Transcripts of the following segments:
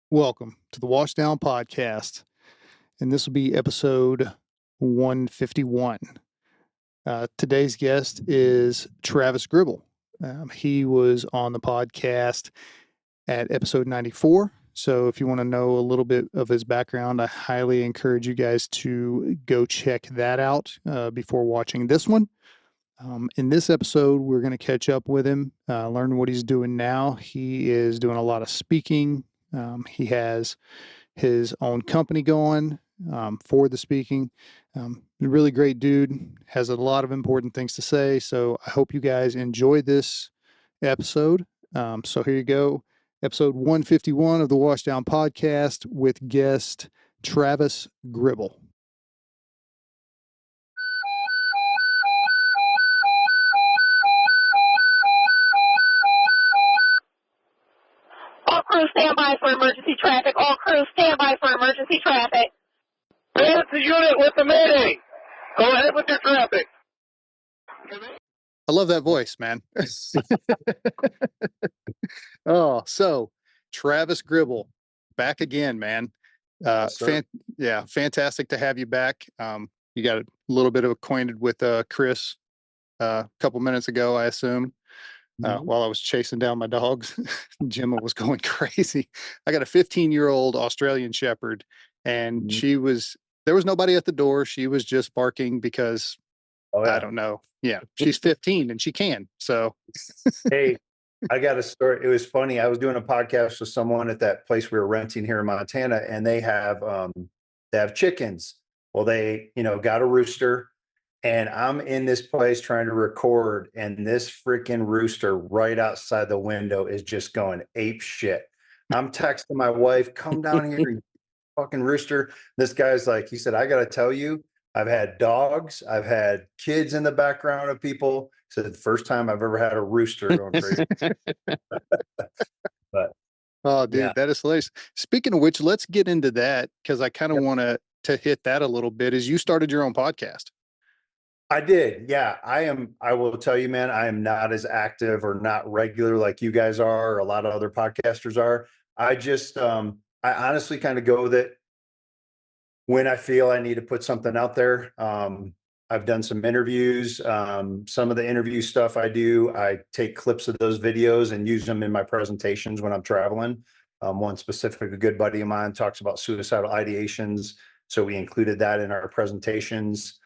Welcome to the Washdown podcast, and this will be episode 151. Today's guest is Travis Gribble. He was on the podcast at episode 94. So if you want to know a little bit of his background, I highly encourage you guys to go check that out before watching this one. In this episode, we're going to catch up with him, learn what he's doing now. He is doing a lot of speaking. He has his own company going for the speaking. A really great dude, has a lot of important things to say. So I hope you guys enjoy this episode. So here you go. Episode 151 of the Washdown podcast with guest Travis Gribble. All crews stand by for emergency traffic. All crews stand by for emergency traffic. That's the unit with the mayday. Go ahead with your traffic. I love that voice, man. Oh, so Travis Gribble, back again, man. Fantastic to have you back. You got a little bit of acquainted with Chris a couple minutes ago, I assume. While I was chasing down my dogs, Gemma was going crazy. I got a 15-year-old Australian Shepherd, and there was nobody at the door. She was just barking because I don't know. Yeah, she's 15 and she can. So, Hey, I got a story. It was funny. I was doing a podcast with someone at that place we were renting here in Montana, and they have chickens. Well, they got a rooster. And I'm in this place trying to record, and this freaking rooster right outside the window is just going ape shit. I'm texting my wife, come down here, you fucking rooster. This guy's like, he said, I got to tell you, I've had dogs, I've had kids in the background of people. So the first time I've ever had a rooster going crazy. But oh, dude, That is hilarious. Speaking of which, let's get into that because I kind of want to hit that a little bit. As you started your own podcast. I did. Yeah, I will tell you, man, I am not as active or not regular like you guys are, or a lot of other podcasters are. I just, I honestly kind of go with it when I feel I need to put something out there. I've done some interviews. Some of the interview stuff I do, I take clips of those videos and use them in my presentations when I'm traveling. One specific, a good buddy of mine talks about suicidal ideations. So we included that in our presentations.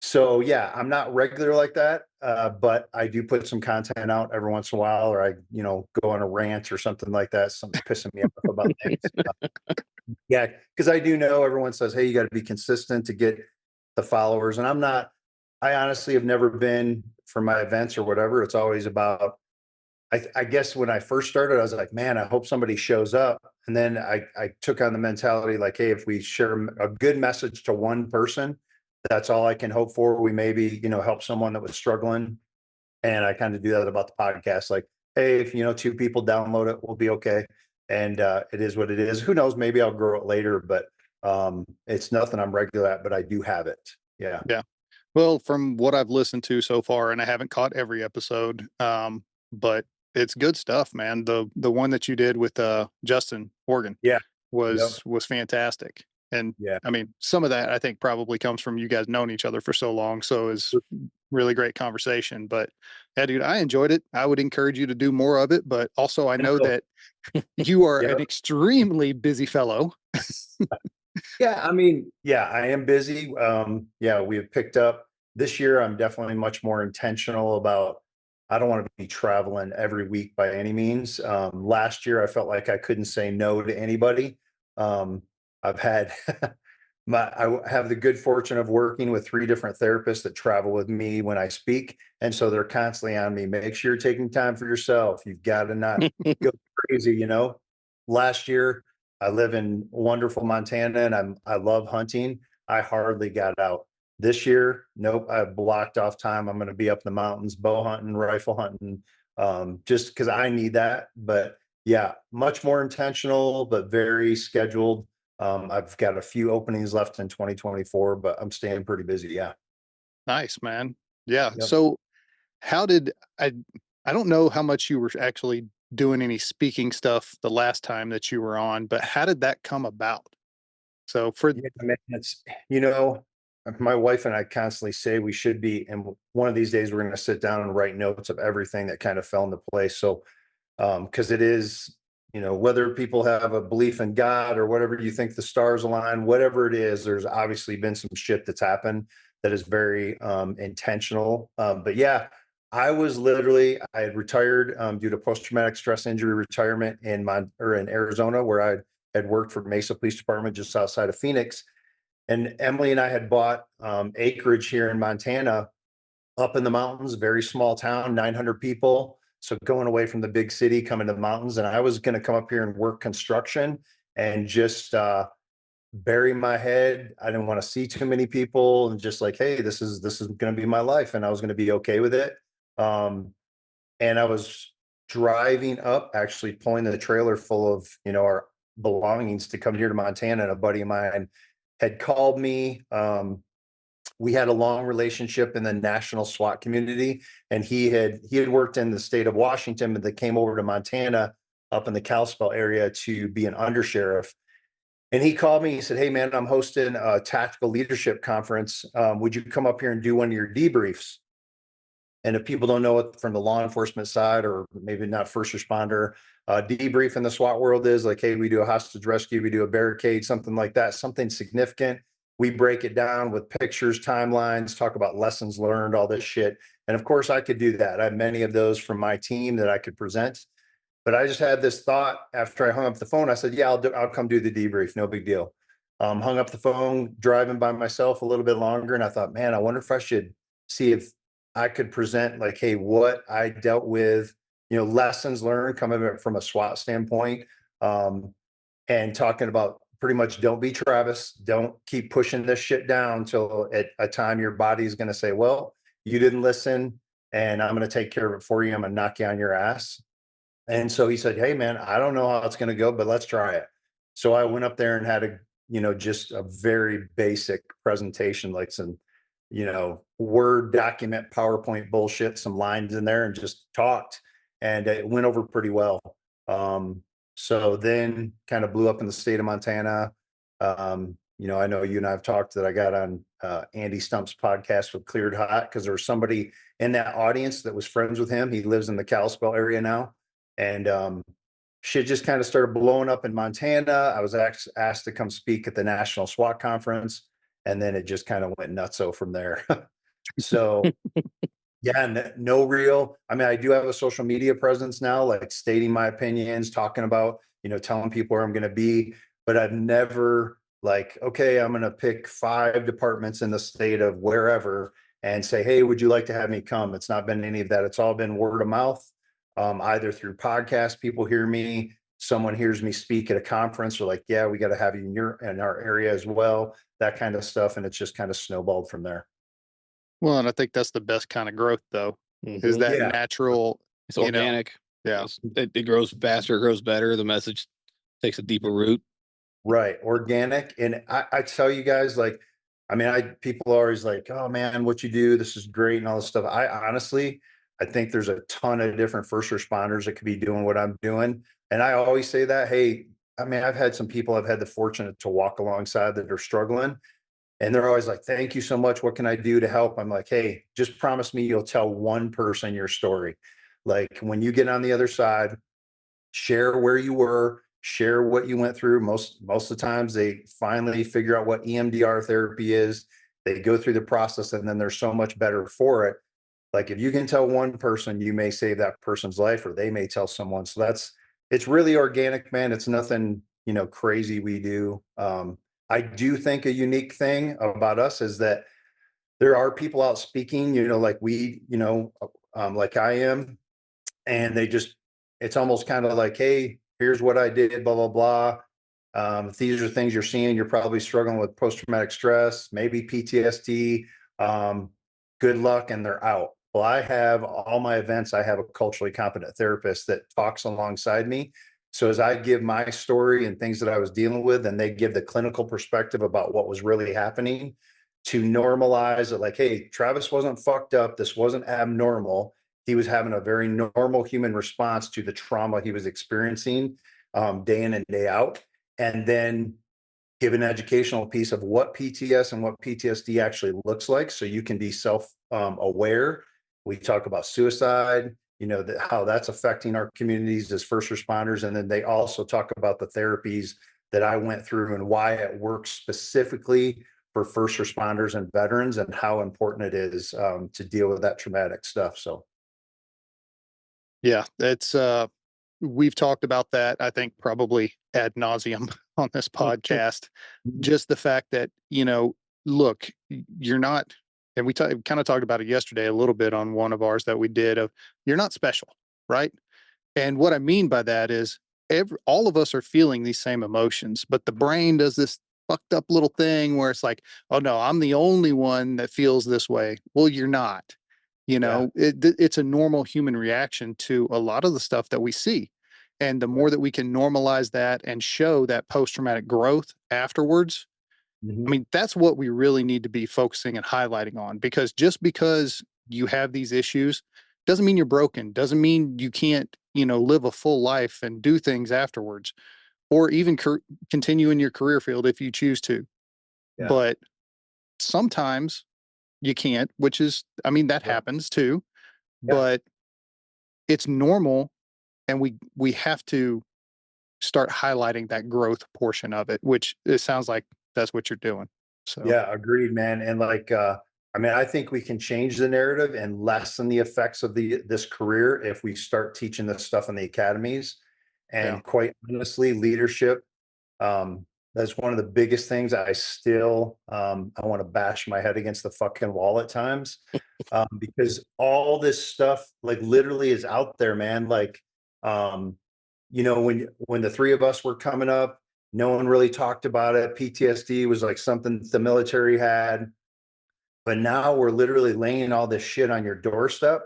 So yeah, I'm not regular like that, but I do put some content out every once in a while, or I, go on a rant or something like that. Something pissing me off about things. Yeah, because I do know everyone says, "Hey, you got to be consistent to get the followers," and I'm not. I honestly have never been for my events or whatever. It's always about. I guess when I first started, I was like, "Man, I hope somebody shows up." And then I took on the mentality like, "Hey, if we share a good message to one person, that's all I can hope for. We maybe, help someone that was struggling." And I kind of do that about the podcast. Like, hey, if, two people download it, we'll be okay. And it is what it is. Who knows? Maybe I'll grow it later, but it's nothing I'm regular at, but I do have it. Yeah. Yeah. Well, from what I've listened to so far, and I haven't caught every episode, but it's good stuff, man. The one that you did with Justin Morgan was fantastic. And I mean, some of that I think probably comes from you guys knowing each other for so long. So it's really great conversation. But yeah, dude, I enjoyed it. I would encourage you to do more of it. But also I know that you are an extremely busy fellow. Yeah, I mean, I am busy. We have picked up this year. I'm definitely much more intentional about, I don't want to be traveling every week by any means. Last year, I felt like I couldn't say no to anybody. I've had I have the good fortune of working with 3 different therapists that travel with me when I speak. And so they're constantly on me. Make sure you're taking time for yourself. You've got to not go crazy, Last year, I live in wonderful Montana and I love hunting. I hardly got out. This year, nope, I blocked off time. I'm going to be up in the mountains, bow hunting, rifle hunting, just because I need that. But yeah, much more intentional, but very scheduled. I've got a few openings left in 2024, but I'm staying pretty busy. Yeah. Nice, man. Yeah. Yep. So how did I don't know how much you were actually doing any speaking stuff the last time that you were on, but how did that come about? So for Yeah, man, it's, my wife and I constantly say we should be, and one of these days we're going to sit down and write notes of everything that kind of fell into place. So, because it is, whether people have a belief in God or whatever you think the stars align, whatever it is, there's obviously been some shit that's happened that is very intentional. But yeah, I had retired due to post-traumatic stress injury retirement in Arizona, where I had worked for Mesa Police Department just outside of Phoenix. And Emily and I had bought acreage here in Montana, up in the mountains, very small town, 900 people. So going away from the big city, coming to the mountains, and I was going to come up here and work construction and just bury my head. I didn't want to see too many people, and just like, hey, this is going to be my life, and I was going to be okay with it. Um, and I was driving up, actually pulling the trailer full of our belongings to come here to Montana, and a buddy of mine had called me. We had a long relationship in the national SWAT community, and he had worked in the state of Washington, but they came over to Montana up in the Kalispell area to be an undersheriff. And he called me. He said, "Hey, man, I'm hosting a tactical leadership conference. Would you come up here and do one of your debriefs?" And if people don't know it from the law enforcement side, or maybe not first responder, debrief in the SWAT world is like, hey, we do a hostage rescue, we do a barricade, something like that, something significant. We break it down with pictures, timelines, talk about lessons learned, all this shit. And of course, I could do that. I have many of those from my team that I could present. But I just had this thought after I hung up the phone. I said, yeah, I'll come do the debrief. No big deal. Hung up the phone, driving by myself a little bit longer. And I thought, man, I wonder if I should see if I could present like, hey, what I dealt with, lessons learned coming from a SWAT standpoint, and talking about pretty much don't be Travis, don't keep pushing this shit down until at a time your body is going to say, well, you didn't listen, and I'm going to take care of it for you. I'm going to knock you on your ass. And so he said, hey, man, I don't know how it's going to go, but let's try it. So I went up there and had just a very basic presentation, like some, Word document, PowerPoint bullshit, some lines in there, and just talked. And it went over pretty well. So then kind of blew up in the state of Montana. I know you and I have talked that I got on Andy Stump's podcast with Cleared Hot, because there was somebody in that audience that was friends with him. He lives in the Kalispell area now. And shit just kind of started blowing up in Montana. I was asked to come speak at the National SWAT Conference, and then it just kind of went nutso from there. So yeah, no real. I mean, I do have a social media presence now, like stating my opinions, talking about, telling people where I'm going to be, but I've never like, okay, I'm going to pick 5 departments in the state of wherever and say, hey, would you like to have me come? It's not been any of that. It's all been word of mouth, either through podcasts, people hear me, someone hears me speak at a conference, or like, yeah, we got to have you in our area as well, that kind of stuff. And it's just kind of snowballed from there. well, and I think that's the best kind of growth, though, is that Yeah. natural. It's organic. Yeah. It grows faster, it grows better. The message takes a deeper root. Right. Organic. And I tell you guys, like, I mean, people are always like, oh man, what you do, this is great and all this stuff. I think there's a ton of different first responders that could be doing what I'm doing. And I always say that, hey, I mean, I've had some people I've had the fortune to walk alongside that are struggling. And they're always like, thank you so much. What can I do to help? I'm like, hey, just promise me you'll tell one person your story. Like when you get on the other side, share where you were, share what you went through. Most of the times they finally figure out what EMDR therapy is. They go through the process, and then they're so much better for it. Like if you can tell one person, you may save that person's life, or they may tell someone. So it's really organic, man. It's nothing, crazy we do. I do think a unique thing about us is that there are people out speaking, like we, like I am, and it's almost kind of like, hey, here's what I did, blah, blah, blah. If these are things you're seeing, you're probably struggling with post-traumatic stress, maybe PTSD, good luck, and they're out. Well, I have all my events, I have a culturally competent therapist that talks alongside me. So as I give my story and things that I was dealing with, and they give the clinical perspective about what was really happening, to normalize it, like, hey, Travis wasn't fucked up. This wasn't abnormal. he was having a very normal human response to the trauma he was experiencing day in and day out. And then give an educational piece of what PTS and what PTSD actually looks like, so you can be self aware. We talk about suicide, how that's affecting our communities as first responders. And then they also talk about the therapies that I went through and why it works specifically for first responders and veterans, and how important it is to deal with that traumatic stuff. So, Yeah, it's we've talked about that, I think, probably ad nauseum on this podcast. Just the fact that, look, you're not, and we kind of talked about it yesterday a little bit on one of ours that we did, of you're not special, right? And what I mean by that is all of us are feeling these same emotions, but the brain does this fucked up little thing where it's like, oh no, I'm the only one that feels this way. Well, you're not. yeah, It's a normal human reaction to a lot of the stuff that we see. And the more that we can normalize that and show that post-traumatic growth afterwards, I mhm, mean, that's what we really need to be focusing and highlighting on, because just because you have these issues doesn't mean you're broken, doesn't mean you can't, live a full life and do things afterwards, or even continue in your career field if you choose to. yeah, But sometimes you can't, which is, I mean, that right, happens too, yeah. but it's normal, and we have to start highlighting that growth portion of it, which it sounds like that's what you're doing. So, Yeah, agreed, man. And I mean, I think we can change the narrative and lessen the effects of this career if we start teaching this stuff in the academies. yeah. And quite honestly, leadership, that's one of the biggest things I want to bash my head against the fucking wall at times. Because all this stuff like literally is out there, man. Um, when the three of us were coming up, no one really talked about it. PTSD was like something the military had, but now we're literally laying all this shit on your doorstep.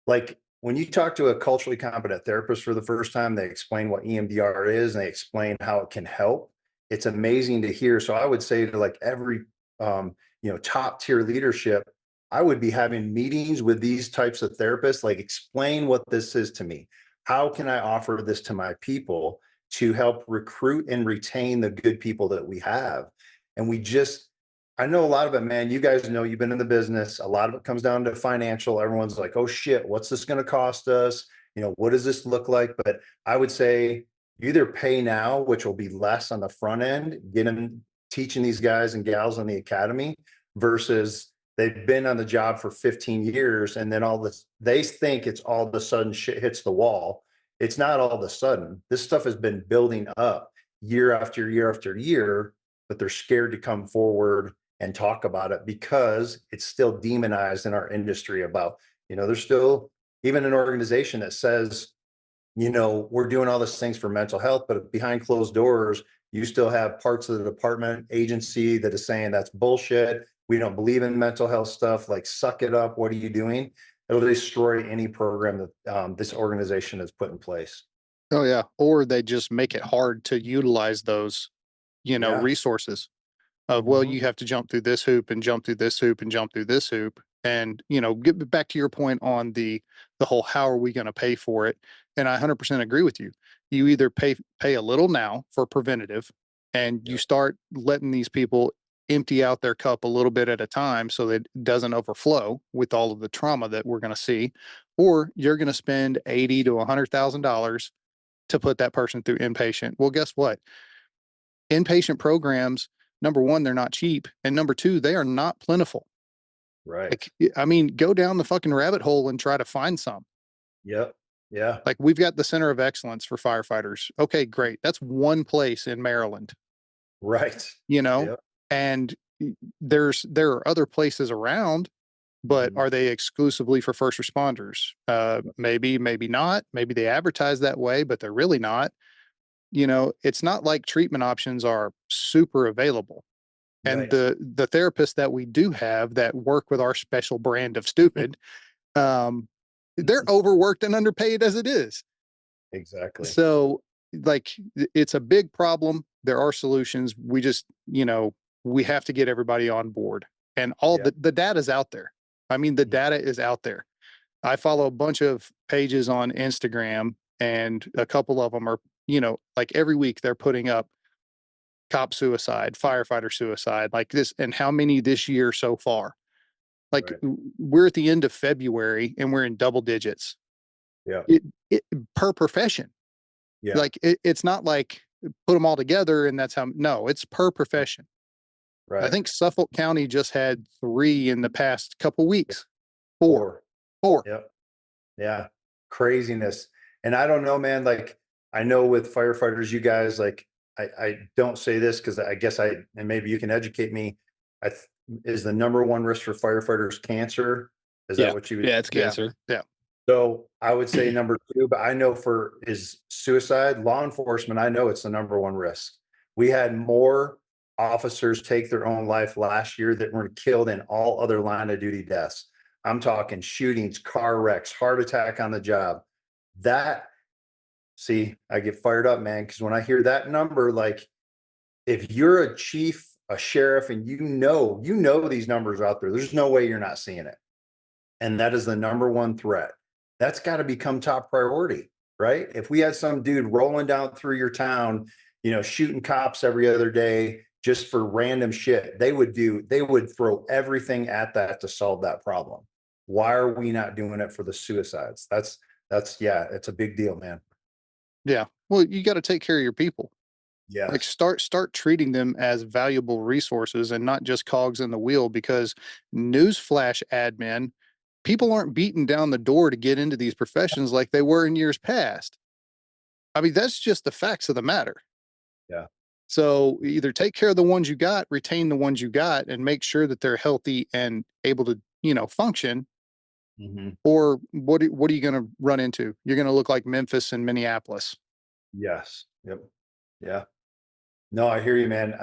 Like when you talk to a culturally competent therapist for the first time, they explain what EMDR is and they explain how it can help. It's amazing to hear. So I would say to like every top tier leadership, I would be having meetings with these types of therapists, like explain what this is to me. How can I offer this to my people to help recruit and retain the good people that we have? And I know a lot of it, man. You guys know, you've been in the business. A lot of it comes down to financial. Everyone's like, oh shit, what's this going to cost us? What does this look like? But I would say you either pay now, which will be less on the front end, teaching these guys and gals in the academy, versus they've been on the job for 15 years and then they think it's all of a sudden shit hits the wall. It's not all of a sudden. This stuff has been building up year after year after year, but they're scared to come forward and talk about it because it's still demonized in our industry about, there's still even an organization that says, we're doing all these things for mental health, but behind closed doors, you still have parts of the department agency that is saying that's bullshit. We don't believe in mental health stuff. Like, suck it up. What are you doing? It'll destroy any program that this organization has put in place. Oh yeah. Or they just make it hard to utilize those, Yeah. resources of, well, Mhm. you have to jump through this hoop and jump through this hoop and jump through this hoop. And, get back to your point on the whole, how are we going to pay for it? And I 100% agree with you. You either pay a little now for preventative, and you Yep. start letting these people empty out their cup a little bit at a time so that it doesn't overflow with all of the trauma that we're going to see, or you're going to spend 80 to $100,000 to put that person through inpatient. Well, guess what? Inpatient programs, number one, they're not cheap. And number two, they are not plentiful. Right. Like, I mean, go down the fucking rabbit hole and try to find some. Yep. Yeah. Like, we've got the Center of Excellence for firefighters. Okay, great. That's one place in Maryland, Right. you know, Yep. and there are other places around, but Mhm. are they exclusively for first responders? Maybe, maybe not. Maybe they advertise that way, but they're really not. It's not like treatment options are super available. And Right. the therapists that we do have that work with our special brand of stupid, um, they're overworked and underpaid as it is. Exactly. So, like, it's a big problem. There are solutions. We just, we have to get everybody on board. And all Yeah. the data's out there. I mean, the Mhm. data is out there. I follow a bunch of pages on Instagram, and a couple of them are, like every week they're putting up cop suicide, firefighter suicide, like this, and how many this year so far. Like Right. we're at the end of February and we're in double digits. Yeah. It per profession. Yeah. Like it's not like put them all together and that's how. No, it's per profession. I Right. think Suffolk County just had 3 in the past couple weeks. 4. Yep. Yeah. Craziness. And I don't know, man, like I know with firefighters, you guys, like I don't say this because I guess and maybe you can educate me. Is the number one risk for firefighters cancer? Is that Yeah. what you would? Yeah, it's Yeah. cancer. Yeah. So I would say number 2, but I know is suicide. Law enforcement, I know it's the number one risk. We had more officers take their own life last year that were killed in all other line of duty deaths. I'm talking shootings, car wrecks, heart attack on the job. See, I get fired up, man, because when I hear that number, like if you're a chief, a sheriff, and you know these numbers out there, there's no way you're not seeing it. And that is the number one threat. That's got to become top priority, right? If we had some dude rolling down through your town, shooting cops every other day just for random shit, they would throw everything at that to solve that problem. Why are we not doing it for the suicides? Yeah, it's a big deal, man. Yeah. Well, you got to take care of your people. Like Yes. start treating them as valuable resources and not just cogs in the wheel, because newsflash admin, people aren't beating down the door to get into these professions like they were in years past. I mean, that's just the facts of the matter. Yeah. So either take care of the ones you got, retain the ones you got, and make sure that they're healthy and able to, function. Mm-hmm. Or what are you going to run into? You're going to look like Memphis and Minneapolis. Yes. Yep. Yeah. No, I hear you, man.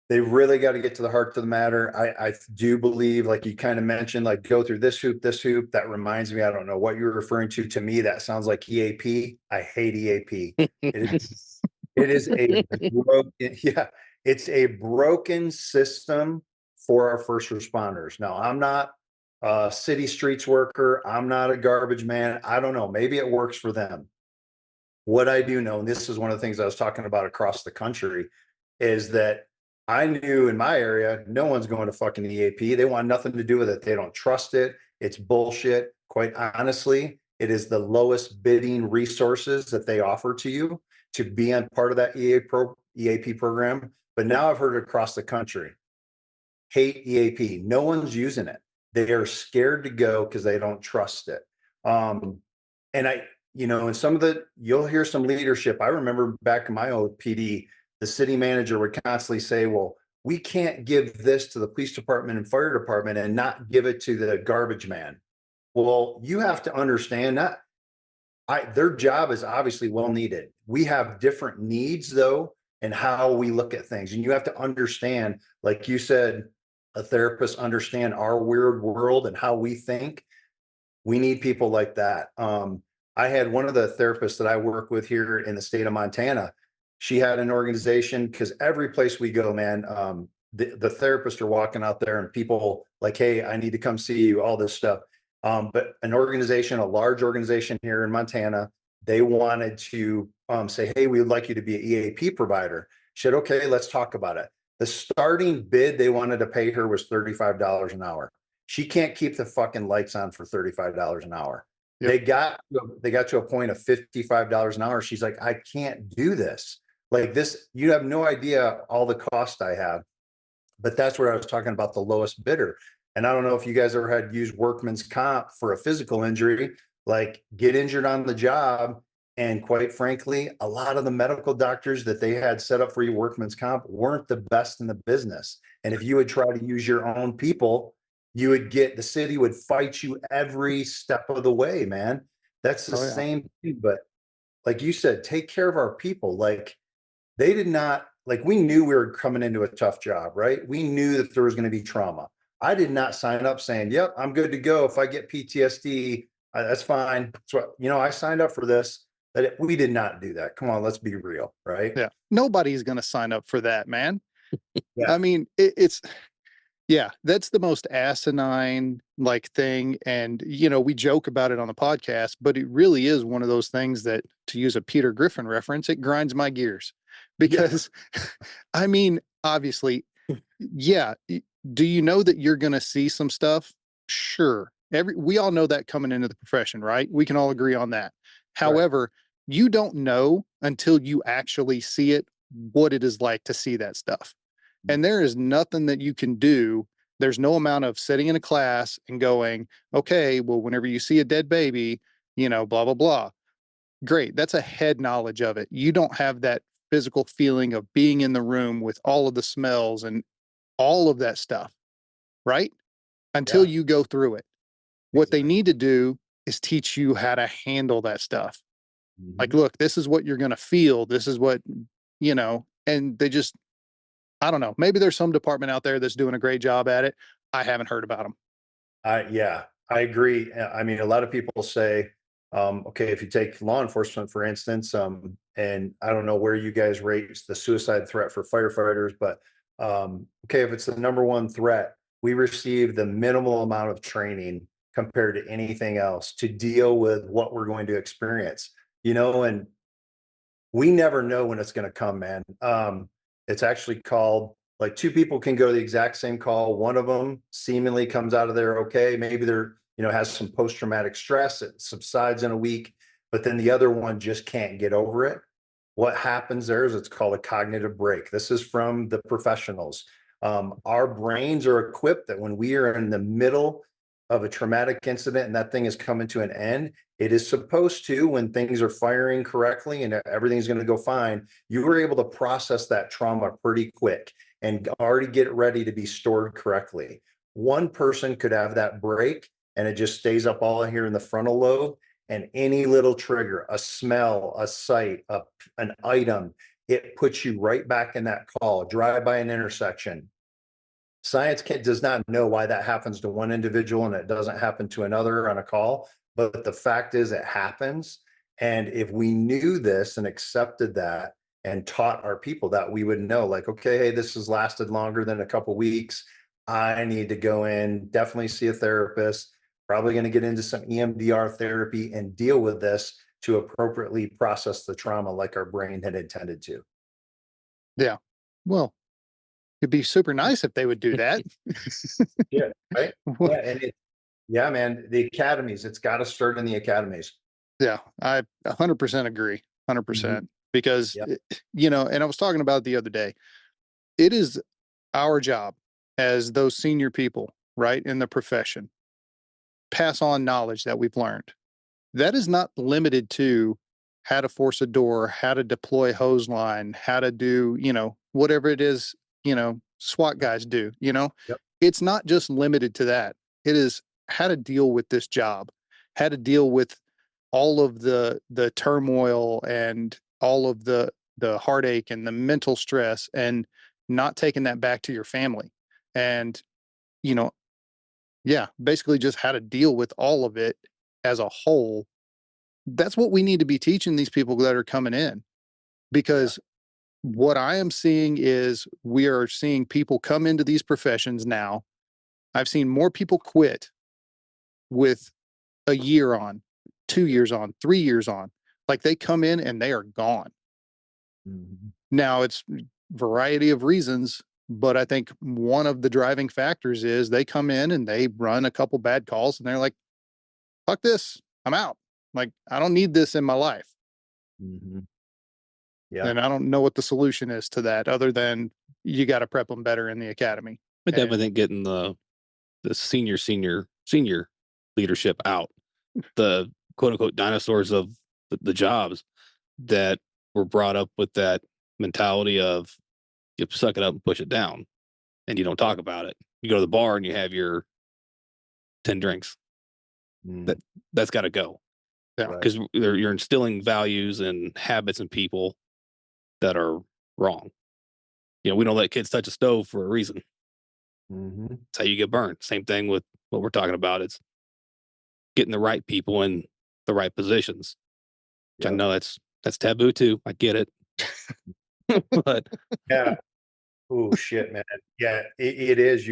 They really got to get to the heart of the matter. I do believe, like you kind of mentioned, like go through this hoop. That reminds me, I don't know what you're referring to. To me, that sounds like EAP. I hate EAP. It is a broken, yeah, it's a broken system for our first responders. Now, I'm not a city streets worker. I'm not a garbage man. I don't know. Maybe it works for them. What I do know, and this is one of the things I was talking about across the country, is that I knew in my area, no one's going to fucking EAP. They want nothing to do with it. They don't trust it. It's bullshit. Quite honestly, it is the lowest bidding resources that they offer to you to be on part of that EAP program. But now I've heard it across the country. Hate EAP. No one's using it. They are scared to go because they don't trust it. And and you'll hear some leadership. I remember back in my old PD, the city manager would constantly say, well, we can't give this to the police department and fire department and not give it to the garbage man. Well, you have to understand that their job is obviously well needed. We have different needs though, and how we look at things. And you have to understand, like you said, a therapist understand our weird world and how we think. We need people like that. I had one of the therapists that I work with here in the state of Montana. She had an organization, because every place we go, man, the therapists are walking out there and people like, hey, I need to come see you, all this stuff. But an organization, a large organization here in Montana, they wanted to say, hey, we would like you to be an EAP provider. She said, okay, let's talk about it. The starting bid they wanted to pay her was $35 an hour. She can't keep the fucking lights on for $35 an hour. Yep. They got to a point of $55 an hour. She's like, I can't do this. Like this, you have no idea all the cost I have. But that's where I was talking about the lowest bidder. And I don't know if you guys ever had used workman's comp for a physical injury, like get injured on the job. And quite frankly, a lot of the medical doctors that they had set up for you workman's comp weren't the best in the business. And if you would try to use your own people, the city would fight you every step of the way, man. That's the same thing. But like you said, take care of our people. Like they did not, like we knew we were coming into a tough job, right? We knew that there was going to be trauma. I did not sign up saying, yep, I'm good to go. If I get PTSD, that's fine. So, I signed up for this. We did not do that. Come on, let's be real, right? Yeah. Nobody's going to sign up for that, man. Yeah. I mean, it's Yeah, that's the most asinine like thing. And, we joke about it on the podcast, but it really is one of those things that, to use a Peter Griffin reference, it grinds my gears Yeah. because, I mean, obviously, yeah. Do you know that you're going to see some stuff? Sure. We all know that coming into the profession, right? We can all agree on that. Right. However, you don't know until you actually see it, what it is like to see that stuff. And there is nothing that you can do. There's no amount of sitting in a class and going, okay, well, whenever you see a dead baby, blah, blah, blah. Great. That's a head knowledge of it. You don't have that physical feeling of being in the room with all of the smells and all of that stuff, right? Until Yeah. you go through it. What they Exactly. need to do is teach you how to handle that stuff. Like, Mhm. look, this is what you're going to feel. This is what, and they just, I don't know. Maybe there's some department out there that's doing a great job at it. I haven't heard about them. Yeah, I agree. I mean, a lot of people say, okay, if you take law enforcement, for instance, and I don't know where you guys rate the suicide threat for firefighters, but okay, if it's the number one threat, we receive the minimal amount of training compared to anything else to deal with what we're going to experience, and we never know when it's going to come, man. It's actually called like two people can go to the exact same call. One of them seemingly comes out of there okay. Maybe they're, has some post traumatic stress. It subsides in a week, but then the other one just can't get over it. What happens there is it's called a cognitive break. This is from the professionals. Our brains are equipped that when we are in the middle of a traumatic incident and that thing is coming to an end, it is supposed to, when things are firing correctly and everything's going to go fine, you were able to process that trauma pretty quick and already get it ready to be stored correctly. One person could have that break and it just stays up all here in the frontal lobe. And any little trigger, a smell, a sight, an item, it puts you right back in that call. Drive by an intersection. Science does not know why that happens to one individual and it doesn't happen to another on a call. But the fact is, it happens. And if we knew this and accepted that and taught our people that, we would know, like, okay, hey, this has lasted longer than a couple weeks. I need to go in, definitely see a therapist, probably going to get into some EMDR therapy and deal with this to appropriately process the trauma like our brain had intended to. Yeah. Well, it'd be super nice if they would do that. Yeah. Right. Well, Yeah. And yeah, man, the academies, it's got to start in the academies. yeah, I 100% agree. Mhm. 100% because, Yeah. and I was talking about it the other day. It is our job as those senior people, right, in the profession, pass on knowledge that we've learned. That is not limited to how to force a door, how to deploy hose line, how to do, whatever it is, SWAT guys do, Yep. it's not just limited to that. It is how to deal with this job, how to deal with all of the turmoil and all of the heartache and the mental stress and not taking that back to your family. And, you know, yeah, basically just how to deal with all of it as a whole. That's what we need to be teaching these people that are coming in, Yeah. because what I am seeing is we are seeing people come into these professions now. I've seen more people quit with a year on, 2 years on, 3 years on. Like they come in and they are gone. Mhm. Now it's variety of reasons, but I think one of the driving factors is they come in and they run a couple bad calls and they're like, fuck this, I'm out. Like, I don't need this in my life. Mhm. Yeah. And I don't know what the solution is to that other than you got to prep them better in the academy. I definitely And think getting the senior leadership out, the quote unquote dinosaurs of the jobs that were brought up with that mentality of you suck it up and push it down and you don't talk about it. You go to the bar and you have your 10 drinks. Mm. That that's got to go yeah, Right. because you're instilling values and habits in people that are wrong. We don't let kids touch a stove for a reason. Mhm. That's how you get burned. Same thing with what we're talking about. It's getting the right people in the right positions. Which I Yep. know that's taboo too. I get it. But Yeah. Oh shit, man. Yeah, it is.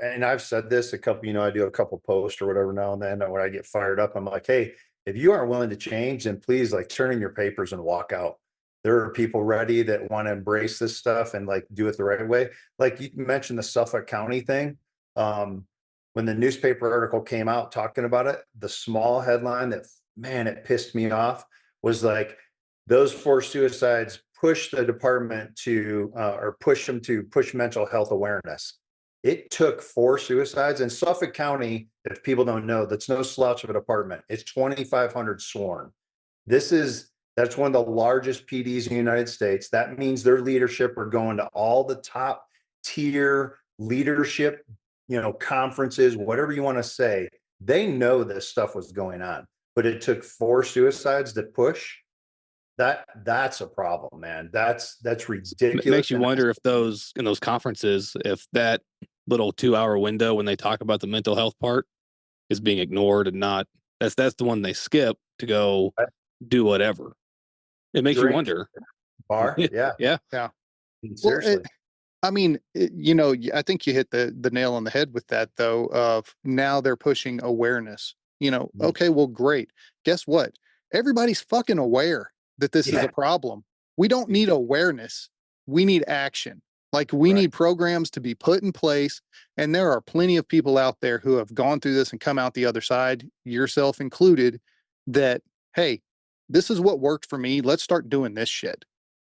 and I've said this a couple, I do a couple posts or whatever now and then when I get fired up, I'm like, hey, if you aren't willing to change, then please like turn in your papers and walk out. There are people ready that want to embrace this stuff and like do it the right way. Like you mentioned the Suffolk County thing. When the newspaper article came out talking about it, the small headline that, man, it pissed me off was like, those 4 suicides push the department to, or push them to push mental health awareness. It took 4 suicides in Suffolk County. If people don't know, that's no slouch of a department. It's 2,500 sworn. That's one of the largest PDs in the United States. That means their leadership are going to all the top tier leadership, conferences, whatever you want to say. They know this stuff was going on, but it took 4 suicides to push. That's a problem, man. That's ridiculous. It makes you wonder if in those conferences, if that little 2-hour window when they talk about the mental health part is being ignored and not, that's the one they skip to go do whatever. It makes you wonder. Bar, yeah. Yeah. Seriously. Well, I think you hit the nail on the head with that, though, of now they're pushing awareness. Okay, well, great. Guess what? Everybody's fucking aware that this is a problem. We don't need awareness. We need action. Like we need programs to be put in place. And there are plenty of people out there who have gone through this and come out the other side, yourself included, that, hey, this is what worked for me. Let's start doing this shit.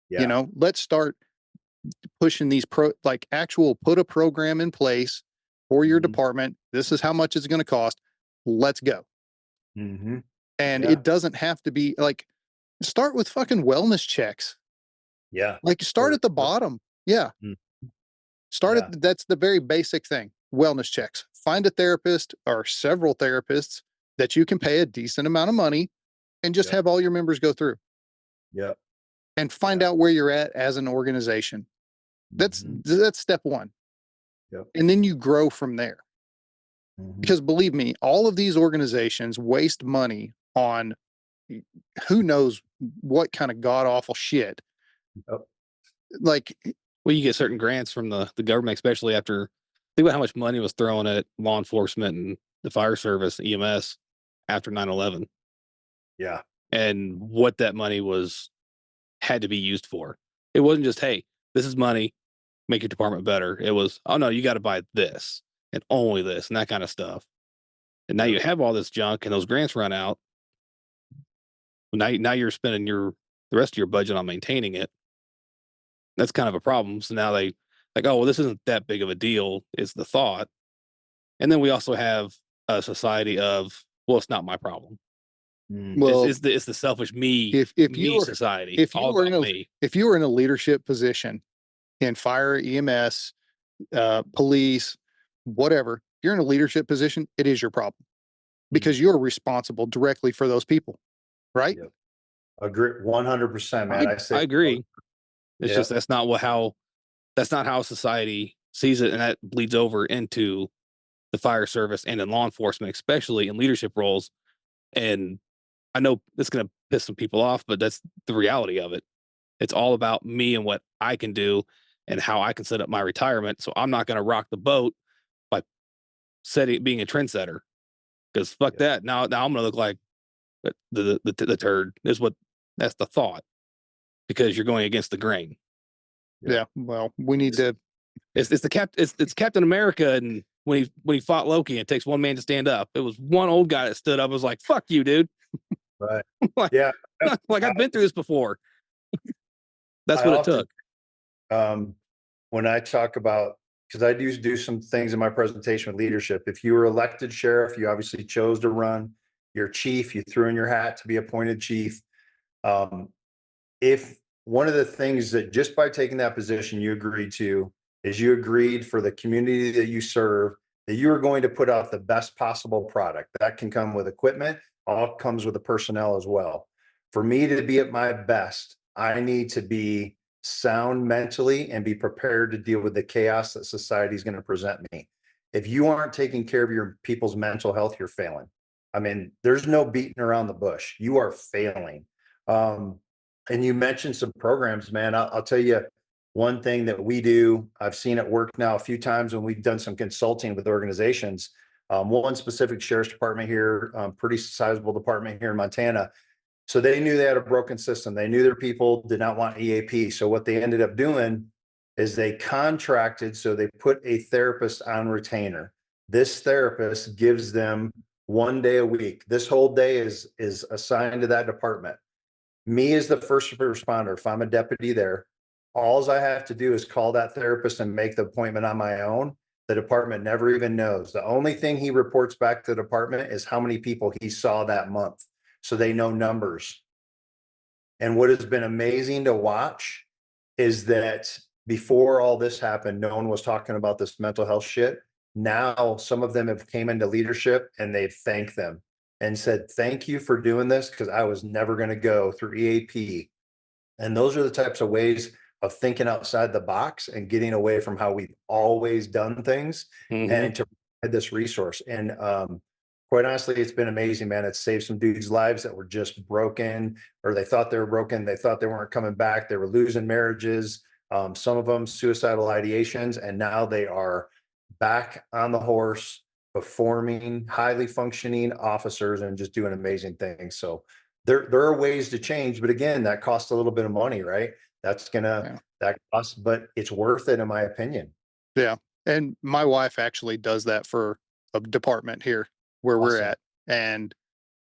Yeah. Let's start pushing these put a program in place for your department. This is how much it's going to cost. Let's go. Mm-hmm. And it doesn't have to be like, start with fucking wellness checks. Yeah. Like start at the bottom. Yeah. That's the very basic thing. Wellness checks. Find a therapist or several therapists that you can pay a decent amount of money and just have all your members go through. Yeah. And find out where you're at as an organization. That's step 1. Yep. And then you grow from there. Because believe me, all of these organizations waste money on who knows what kind of god awful shit. Yep. Like, well, you get certain grants from the government, especially after think about how much money was thrown at law enforcement and the fire service, EMS after 9/11. Yeah. And what that money had to be used for. It wasn't just, hey, this is money, make your department better. It was, oh no, you got to buy this and only this and that kind of stuff. And now you have all this junk and those grants run out. Now you're spending the rest of your budget on maintaining it. That's kind of a problem. So now they like, oh, well, this isn't that big of a deal, is the thought. And then we also have a society of, well, it's not my problem. well, it's the selfish me, if me you were, society. if you all were about me. if you were in a leadership position in fire, EMS, police, whatever, you're in a leadership position, it is your problem because you're responsible directly for those people. Right? Yep. Agree 100%, man. I agree. It's just that's not how society sees it, and that bleeds over into the fire service and in law enforcement, especially in leadership roles. And I know it's going to piss some people off, but that's the reality of it. It's all about me and what I can do and how I can set up my retirement. So I'm not going to rock the boat by being a trendsetter, because fuck that. Now I'm going to look like the turd. That's the thought, because you're going against the grain. Yeah. Well, we need to. It's Captain America, and when he fought Loki, it takes one man to stand up. It was one old guy that stood up. I was like, "Fuck you, dude." Right. like, like I've been through this before. That's what it took. When I talk about, because I do some things in my presentation with leadership. If you were elected sheriff, you obviously chose to run. You're chief, you threw in your hat to be appointed chief. If one of the things that just by taking that position you agreed to is you agreed for the community that you serve, that you are going to put out the best possible product. That can come with equipment, all comes with the personnel as well. For me to be at my best, I need to be sound mentally and be prepared to deal with the chaos that society is going to present me. If you aren't taking care of your people's mental health, you're failing. I mean, there's no beating around the bush. You are failing. And you mentioned some programs, man. I'll tell you, one thing that we do, I've seen it work now a few times when we've done some consulting with organizations. One specific sheriff's department here, pretty sizable department here in Montana. So they knew they had a broken system. They knew their people did not want EAP. So what they ended up doing is they contracted. So they put a therapist on retainer. This therapist gives them 1 day a week. This whole day is assigned to that department. Me as the first responder, if I'm a deputy there, all I have to do is call that therapist and make the appointment on my own. The department never even knows. The only thing he reports back to the department is how many people he saw that month. So they know numbers. And what has been amazing to watch is that before all this happened, no one was talking about this mental health shit. Now some of them have came into leadership and they've thanked them and said, thank you for doing this, because I was never going to go through EAP. And those are the types of ways of thinking outside the box and getting away from how we've always done things and to provide this resource. And quite honestly, it's been amazing, man. It's saved some dudes' lives that were just broken, or they thought they were broken. They thought they weren't coming back. They were losing marriages. Some of them suicidal ideations, and now they are back on the horse, performing, highly functioning officers and just doing amazing things. So there are ways to change, but again, that costs a little bit of money, right? That's that costs, but it's worth it in my opinion. Yeah. And my wife actually does that for a department here where we're Awesome. at.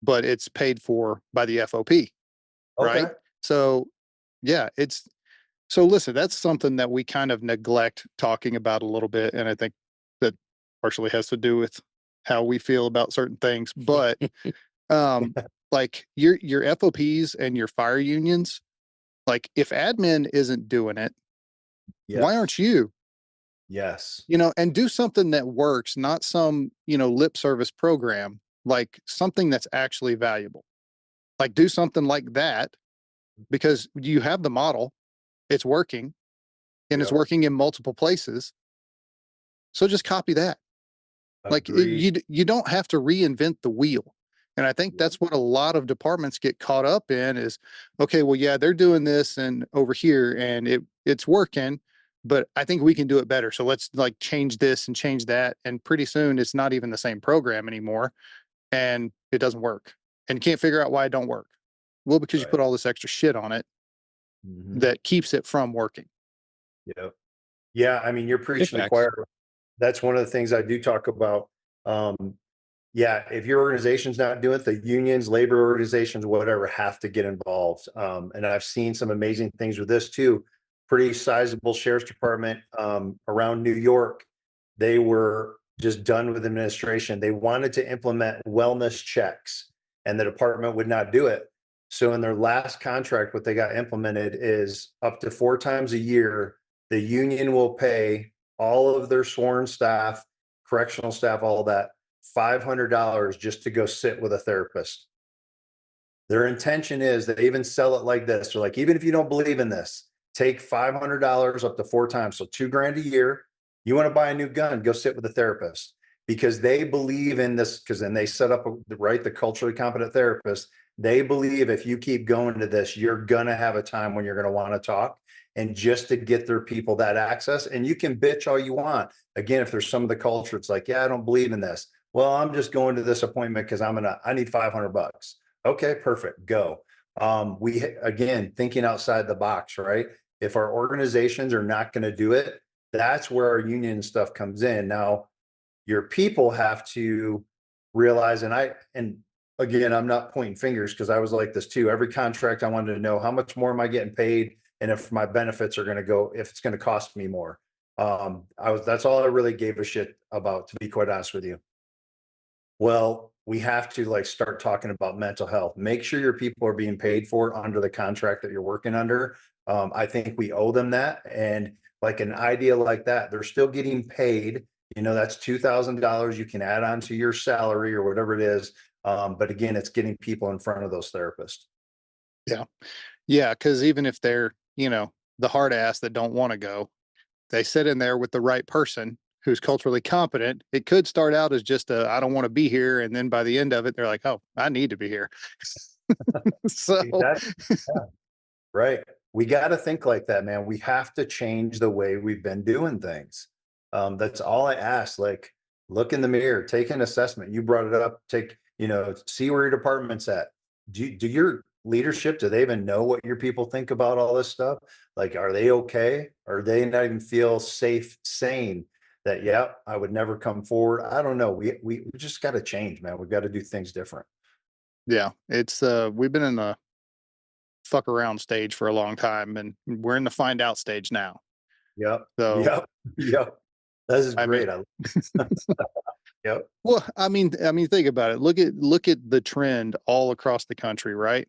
But it's paid for by the FOP. Right. Okay. So yeah, so listen, that's something that we kind of neglect talking about a little bit. And I think that partially has to do with how we feel about certain things. But like your FOPs and your fire unions, like if admin isn't doing it, why aren't you? Yes. And do something that works, not some, lip service program, like something that's actually valuable. Like do something like that, because you have the model, it's working, and it's Yep. working in multiple places. So just copy that. Like Agreed. you don't have to reinvent the wheel. And I think that's what a lot of departments get caught up in is, okay, well, yeah, they're doing this and over here and it's working, but I think we can do it better. So let's like change this and change that. And pretty soon it's not even the same program anymore and it doesn't work. And you can't figure out why it don't work. Well, because you Right. put all this extra shit on it that keeps it from working. Yep. Yeah. I mean, you're preaching to the Facts. choir. That's one of the things I do talk about. Yeah, if your organization's not doing it, the unions, labor organizations, whatever, have to get involved. And I've seen some amazing things with this too. Pretty sizable sheriff's department around New York. They were just done with administration. They wanted to implement wellness checks, and the department would not do it. So in their last contract, what they got implemented is up to 4 times a year, the union will pay all of their sworn staff, correctional staff, all that, $500 just to go sit with a therapist. Their intention is they even sell it like this. They're like, even if you don't believe in this, take $500 up to 4 times. So $2,000 a year. You want to buy a new gun, go sit with a therapist, because they believe in this. Because then they set up the culturally competent therapist. They believe if you keep going to this, you're going to have a time when you're going to want to talk, and just to get their people that access. And you can bitch all you want. Again, if there's some of the culture, it's like, yeah, I don't believe in this. Well, I'm just going to this appointment because I need $500. Okay, perfect. Go. We again thinking outside the box, right? If our organizations are not going to do it, that's where our union stuff comes in. Now, your people have to realize, and again, I'm not pointing fingers because I was like this too. Every contract I wanted to know how much more am I getting paid, and if my benefits are going to go, if it's going to cost me more. That's all I really gave a shit about, to be quite honest with you. Well, we have to like start talking about mental health. Make sure your people are being paid for under the contract that you're working under. I think we owe them that. And like an idea like that, they're still getting paid. That's $2,000 you can add on to your salary or whatever it is. But again, it's getting people in front of those therapists. Yeah. Yeah. Cause even if they're, the hard ass that don't want to go, they sit in there with the right person who's culturally competent. It could start out as just I don't want to be here. And then by the end of it, they're like, oh, I need to be here. So Exactly. Yeah. Right. we got to think like that, man. We have to change the way we've been doing things. That's all I ask. Like, look in the mirror, take an assessment. You brought it up. See where your department's at. Do your leadership, do they even know what your people think about all this stuff? Like, are they okay? Or they not even feel safe saying that, yeah, I would never come forward? I don't know. We just got to change, man. We've got to do things different. Yeah, it's we've been in the fuck around stage for a long time, and we're in the find out stage now. Yep. So Yep. Yep. This is I mean, great. Yep. well, I mean, think about it. Look at the trend all across the country, right?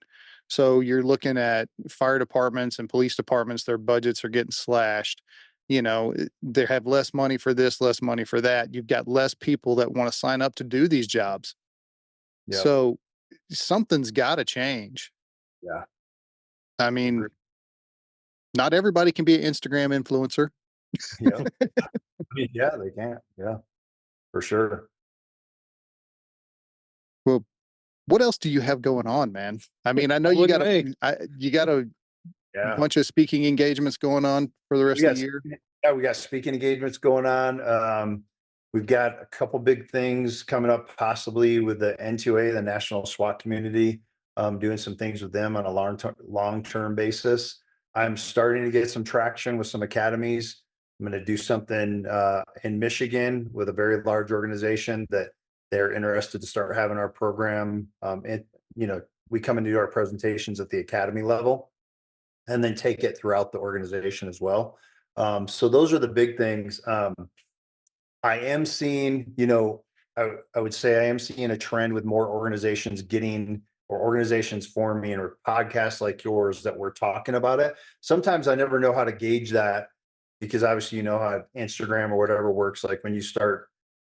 So you're looking at fire departments and police departments, their budgets are getting slashed. They have less money for this, less money for that. You've got less people that want to sign up to do these jobs. Yep. So something's got to change. Yeah. I mean, not everybody can be an Instagram influencer. Yep. Yeah, they can't. Yeah, for sure. Well, what else do you have going on, man? I mean, I know you got a Yeah. bunch of speaking engagements going on for the rest of the year. Yeah, we got speaking engagements going on. We've got a couple big things coming up, possibly with the N2A, the National SWAT Community, doing some things with them on a long-term basis. I'm starting to get some traction with some academies. I'm going to do something in Michigan with a very large organization that they're interested to start having our program. We come and do our presentations at the academy level and then take it throughout the organization as well. So those are the big things. I am seeing, I would say I am seeing a trend with more organizations forming or podcasts like yours that we're talking about it. Sometimes I never know how to gauge that because obviously, how Instagram or whatever works. Like when you start,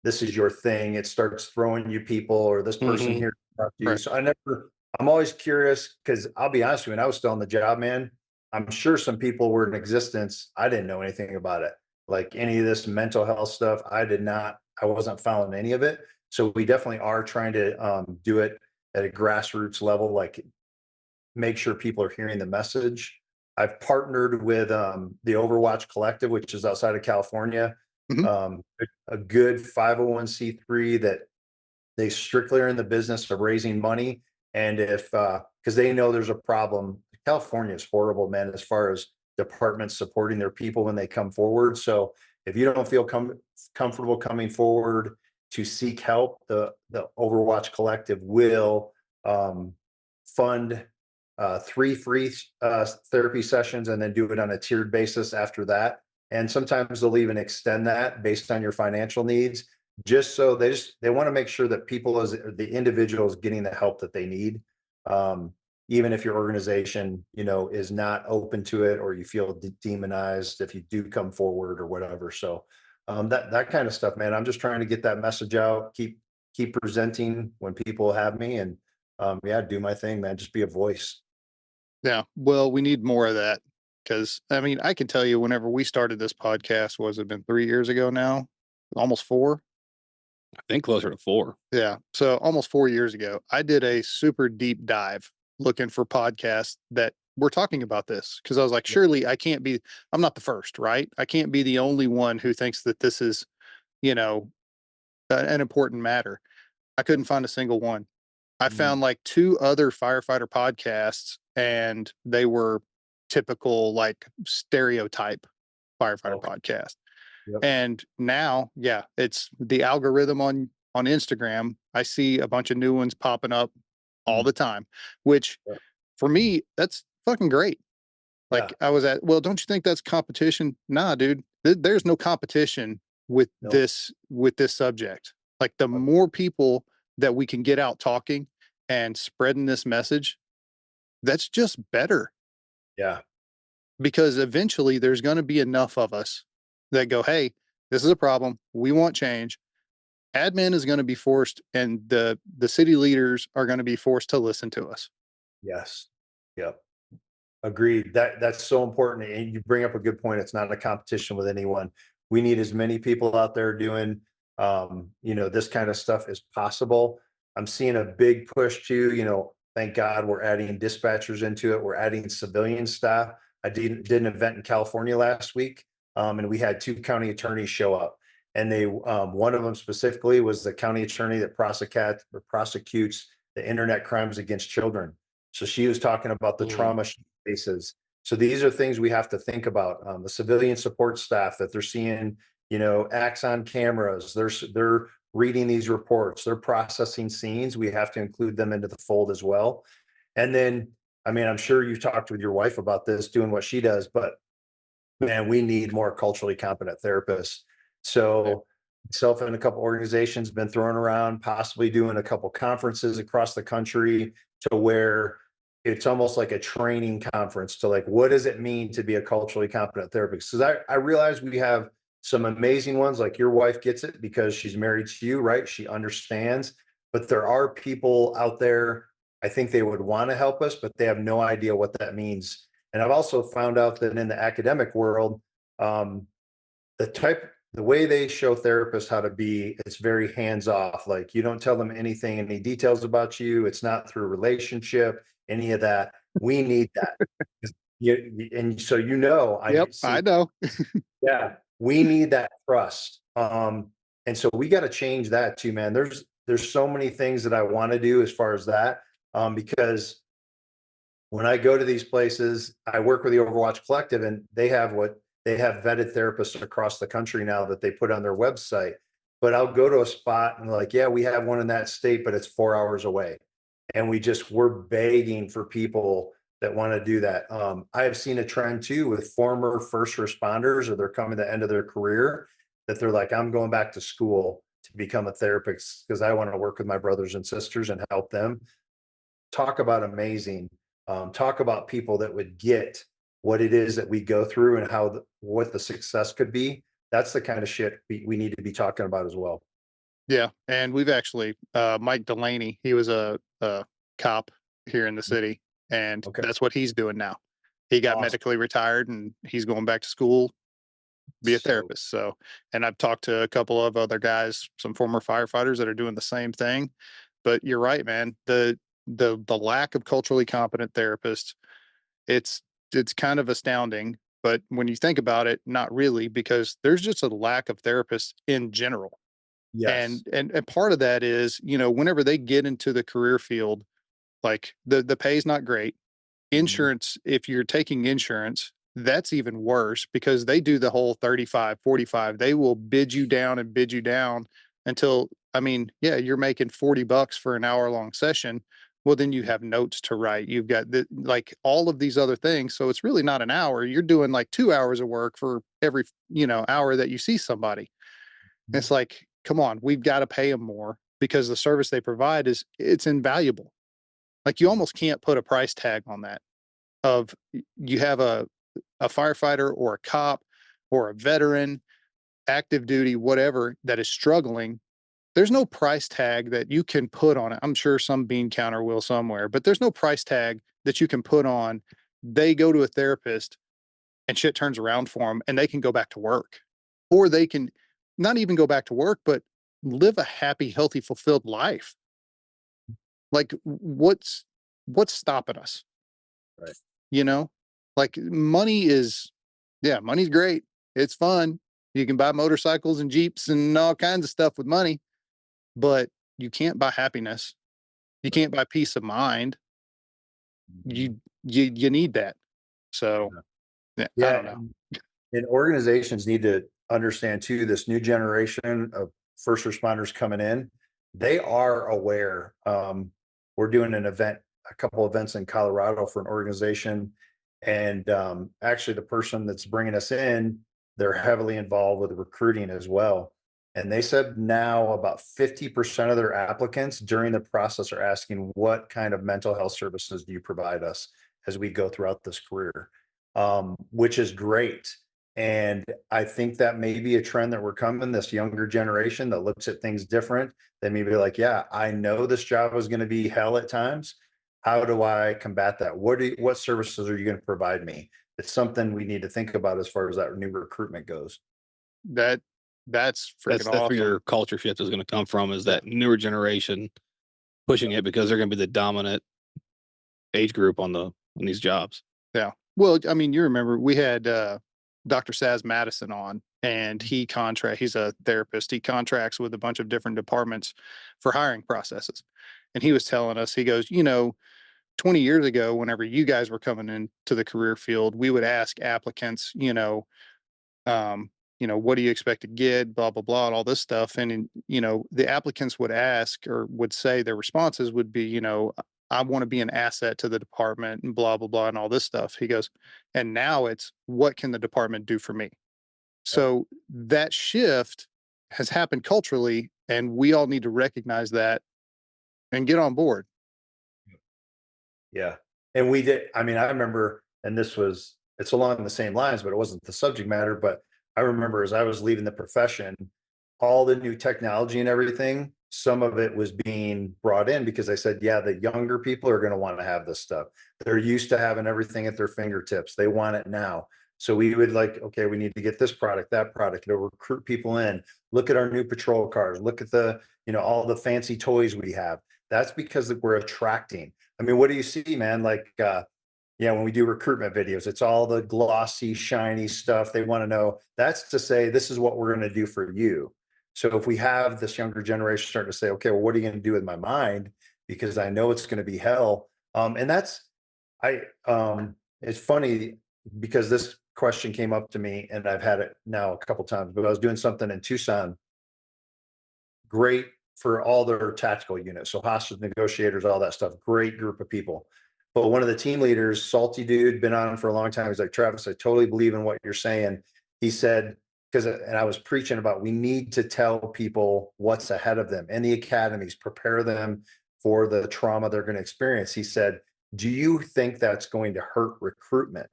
this is your thing, it starts throwing you people or this person here. Right. So I'm always curious because I'll be honest with you, when I was still on the job, man, I'm sure some people were in existence. I didn't know anything about it. Like any of this mental health stuff, I wasn't following any of it. So we definitely are trying to do it at a grassroots level, like make sure people are hearing the message. I've partnered with the Overwatch Collective, which is outside of California, a good 501c3 that they strictly are in the business of raising money. And because they know there's a problem, California is horrible, man, as far as departments supporting their people when they come forward. So if you don't feel comfortable coming forward to seek help, the Overwatch Collective will fund 3 free therapy sessions and then do it on a tiered basis after that. And sometimes they'll even extend that based on your financial needs, just so they want to make sure that people, as the individuals, getting the help that they need. Even if your organization, is not open to it, or you feel demonized if you do come forward or whatever. So that kind of stuff, man. I'm just trying to get that message out, keep presenting when people have me, and do my thing, man. Just be a voice. Yeah. Well, we need more of that because I mean, I can tell you whenever we started this podcast, was it been 3 years ago now? Almost 4? I think closer to 4. Yeah. So almost 4 years ago, I did a super deep dive looking for podcasts that were talking about this because I was like, surely I'm not the first, right? I can't be the only one who thinks that this is, an important matter. I couldn't find a single one. I found like 2 other firefighter podcasts, and they were typical, like stereotype firefighter podcast. Yep. And now, yeah, it's the algorithm on Instagram. I see a bunch of new ones popping up all the time, which for me, that's fucking great. Like well, don't you think that's competition? Nah, dude, there's no competition with this subject. Like the more people that we can get out talking and spreading this message, that's just better. Yeah. Because eventually there's going to be enough of us that go, hey, this is a problem. We want change. Admin is going to be forced, and the city leaders are going to be forced to listen to us. Yes. Yep. Agreed. That's so important. And you bring up a good point. It's not a competition with anyone. We need as many people out there doing, this kind of stuff as possible. I'm seeing a big push too, thank God we're adding dispatchers into it. We're adding civilian staff. I did an event in California last week, and we had 2 county attorneys show up. And they, one of them specifically was the county attorney that prosecutes the internet crimes against children. So she was talking about the trauma she faces. So these are things we have to think about. The civilian support staff that they're seeing, acts on cameras. They're reading these reports. They're processing scenes. We have to include them into the fold as well. And then, I mean, I'm sure you've talked with your wife about this, doing what she does, but man, we need more culturally competent therapists. So myself and a couple organizations been throwing around, possibly doing a couple conferences across the country to where it's almost like a training conference to like, what does it mean to be a culturally competent therapist? Because I realize we have some amazing ones, like your wife gets it because she's married to you, right? She understands, but there are people out there, I think they would want to help us, but they have no idea what that means. And I've also found out that in the academic world, the way they show therapists how to be, it's very hands off. Like you don't tell them anything, any details about you. It's not through relationship, any of that. We need that. And so, I know. yeah, we need that trust. And so we got to change that too, man. There's so many things that I want to do as far as that. Because when I go to these places, I work with the Overwatch Collective, and they have vetted therapists across the country now that they put on their website. But I'll go to a spot and like, yeah, we have one in that state, but it's 4 hours away. And we're begging for people that want to do that. I have seen a trend too with former first responders, or they're coming to the end of their career, that they're like, I'm going back to school to become a therapist because I want to work with my brothers and sisters and help them. Talk about amazing. Talk about people that would get what it is that we go through and what the success could be. That's the kind of shit we need to be talking about as well. Yeah. And we've actually, Mike Delaney, he was a cop here in the city, and Okay. that's what he's doing now. He got Awesome. medically retired, and he's going back to school, be a therapist. So, and I've talked to a couple of other guys, some former firefighters that are doing the same thing. But you're right, man. The lack of culturally competent therapists, it's kind of astounding. But when you think about it, not really, because there's just a lack of therapists in general. Yes. And part of that is, whenever they get into the career field, like the pay is not great. Insurance, if you're taking insurance, that's even worse because they do the whole 35, 45. They will bid you down and bid you down until, I mean, yeah, you're making $40 for an hour long session. Well, then you have notes to write. You've got like all of these other things. So it's really not an hour. You're doing like 2 hours of work for every, hour that you see somebody. And it's like, come on, we've got to pay them more because the service they provide it's invaluable. Like you almost can't put a price tag on that of you have a firefighter or a cop or a veteran, active duty, whatever, that is struggling. There's no price tag that you can put on it. I'm sure some bean counter will somewhere, but there's no price tag that you can put on. They go to a therapist and shit turns around for them and they can go back to work, or they can not even go back to work, but live a happy, healthy, fulfilled life. Like what's stopping us? Right. Like money's great. It's fun. You can buy motorcycles and Jeeps and all kinds of stuff with money, but you can't buy happiness. You can't buy peace of mind. You need that. So I don't know. And organizations need to understand too, this new generation of first responders coming in, they are aware. We're doing a couple events in Colorado for an organization. And actually the person that's bringing us in, they're heavily involved with recruiting as well. And they said now about 50% of their applicants during the process are asking, what kind of mental health services do you provide us as we go throughout this career? Which is great. And I think that may be a trend that we're coming, this younger generation that looks at things different. They may be like, yeah, I know this job is going to be hell at times. How do I combat that? What services are you going to provide me? It's something we need to think about as far as that new recruitment goes. That's freaking That's awesome. where your culture shift is going to come from, is that newer generation pushing it because they're going to be the dominant age group on these jobs. Yeah. Well, I mean, you remember we had Dr. Saz Madison on, and he's a therapist. He contracts with a bunch of different departments for hiring processes. And he was telling us, he goes, 20 years ago, whenever you guys were coming into the career field, we would ask applicants, um, what do you expect to get, blah, blah, blah, and all this stuff. And, the applicants would ask or would say their responses would be, I want to be an asset to the department and blah, blah, blah, and all this stuff. He goes, and now it's what can the department do for me? Yep. So that shift has happened culturally, and we all need to recognize that and get on board. Yeah. And we did, I mean, I remember, and it's along the same lines, but it wasn't the subject matter. But I remember as I was leaving the profession, all the new technology and everything, some of it was being brought in because I said, yeah, the younger people are going to want to have this stuff. They're used to having everything at their fingertips. They want it now. So we would okay, we need to get this product, that product. It'll recruit people in. Look at our new patrol cars. Look at all the fancy toys we have. That's because we're attracting. I mean, what do you see, man? When we do recruitment videos, it's all the glossy, shiny stuff. They want to know. That's to say, this is what we're going to do for you. So if we have this younger generation starting to say, okay, well, what are you going to do with my mind? Because I know it's going to be hell. It's funny because this question came up to me and I've had it now a couple times, but I was doing something in Tucson, great for all their tactical units. So hostage negotiators, all that stuff, great group of people. But one of the team leaders, salty dude, been on for a long time. He's like, Travis, I totally believe in what you're saying. He said, and I was preaching about, we need to tell people what's ahead of them and the academies, prepare them for the trauma they're going to experience. He said, do you think that's going to hurt recruitment?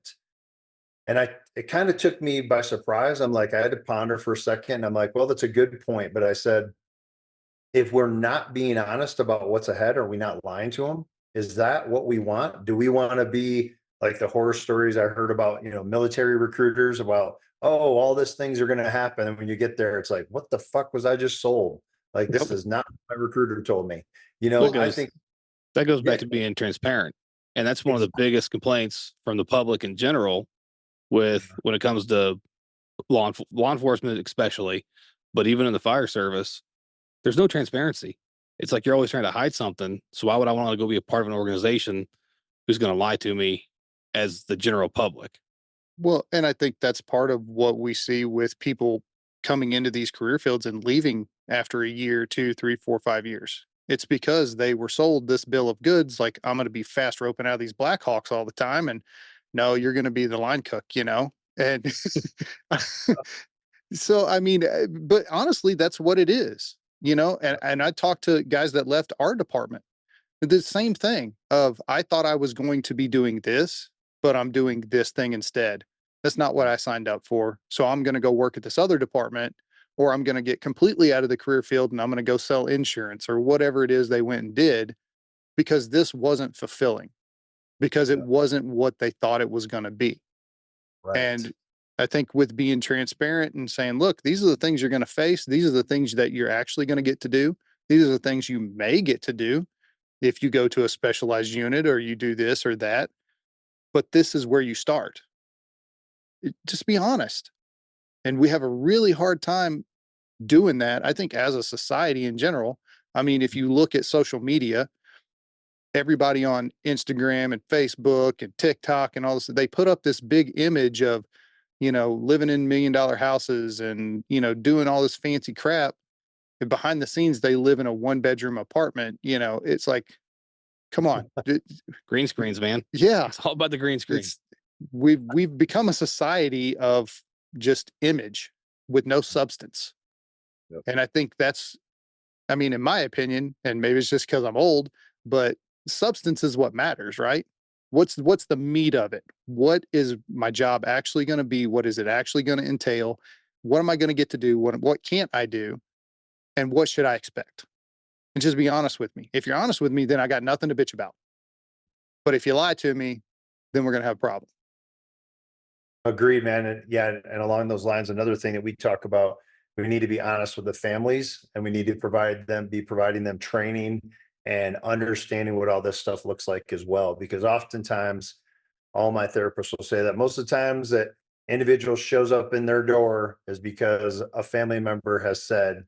And it kind of took me by surprise. I'm like, I had to ponder for a second. I'm like, well, that's a good point. But I said, if we're not being honest about what's ahead, are we not lying to them? Is that what we want? Do we want to be like the horror stories I heard about, military recruiters about, oh, all these things are going to happen. And when you get there, it's like, what the fuck was I just sold? Like, this is not what my recruiter told me. I think that goes back to being transparent. And that's one of the biggest complaints from the public in general when it comes to law enforcement, especially, but even in the fire service, there's no transparency. It's like you're always trying to hide something. So why would I want to go be a part of an organization who's going to lie to me as the general public? Well, and I think that's part of what we see with people coming into these career fields and leaving after a year, 2, 3, 4, 5 years. It's because they were sold this bill of goods, like I'm going to be fast roping out of these Blackhawks all the time, and no, you're going to be the line cook, And so, I mean, but honestly, that's what it is, And I talked to guys that left our department. The same thing of I thought I was going to be doing this, but I'm doing this thing instead. That's not what I signed up for. So I'm going to go work at this other department, or I'm going to get completely out of the career field and I'm going to go sell insurance or whatever it is they went and did, because this wasn't fulfilling, because it wasn't what they thought it was going to be. Right. And I think with being transparent and saying, look, these are the things you're going to face. These are the things that you're actually going to get to do. These are the things you may get to do if you go to a specialized unit or you do this or that. But this is where you start. Just be honest. And we have a really hard time doing that, I think, as a society in general. I mean, if you look at social media, everybody on Instagram and Facebook and TikTok and all this, they put up this big image of, living in $1 million houses and, doing all this fancy crap. And behind the scenes, they live in a 1-bedroom apartment. It's like, come on. Green screens, man. Yeah. It's all about the green screen. We've become a society of just image with no substance. Yep. And I think that's, in my opinion, and maybe it's just because I'm old, but substance is what matters, right? What's the meat of it? What is my job actually going to be? What is it actually going to entail? What am I going to get to do? What can't I do? And what should I expect? And just be honest with me. If you're honest with me, then I got nothing to bitch about. But if you lie to me, then we're going to have a problem. Agreed, man. And along those lines, another thing that we talk about, we need to be honest with the families, and we need to be providing them training and understanding what all this stuff looks like as well. Because oftentimes all my therapists will say that most of the times that individual shows up in their door is because a family member has said,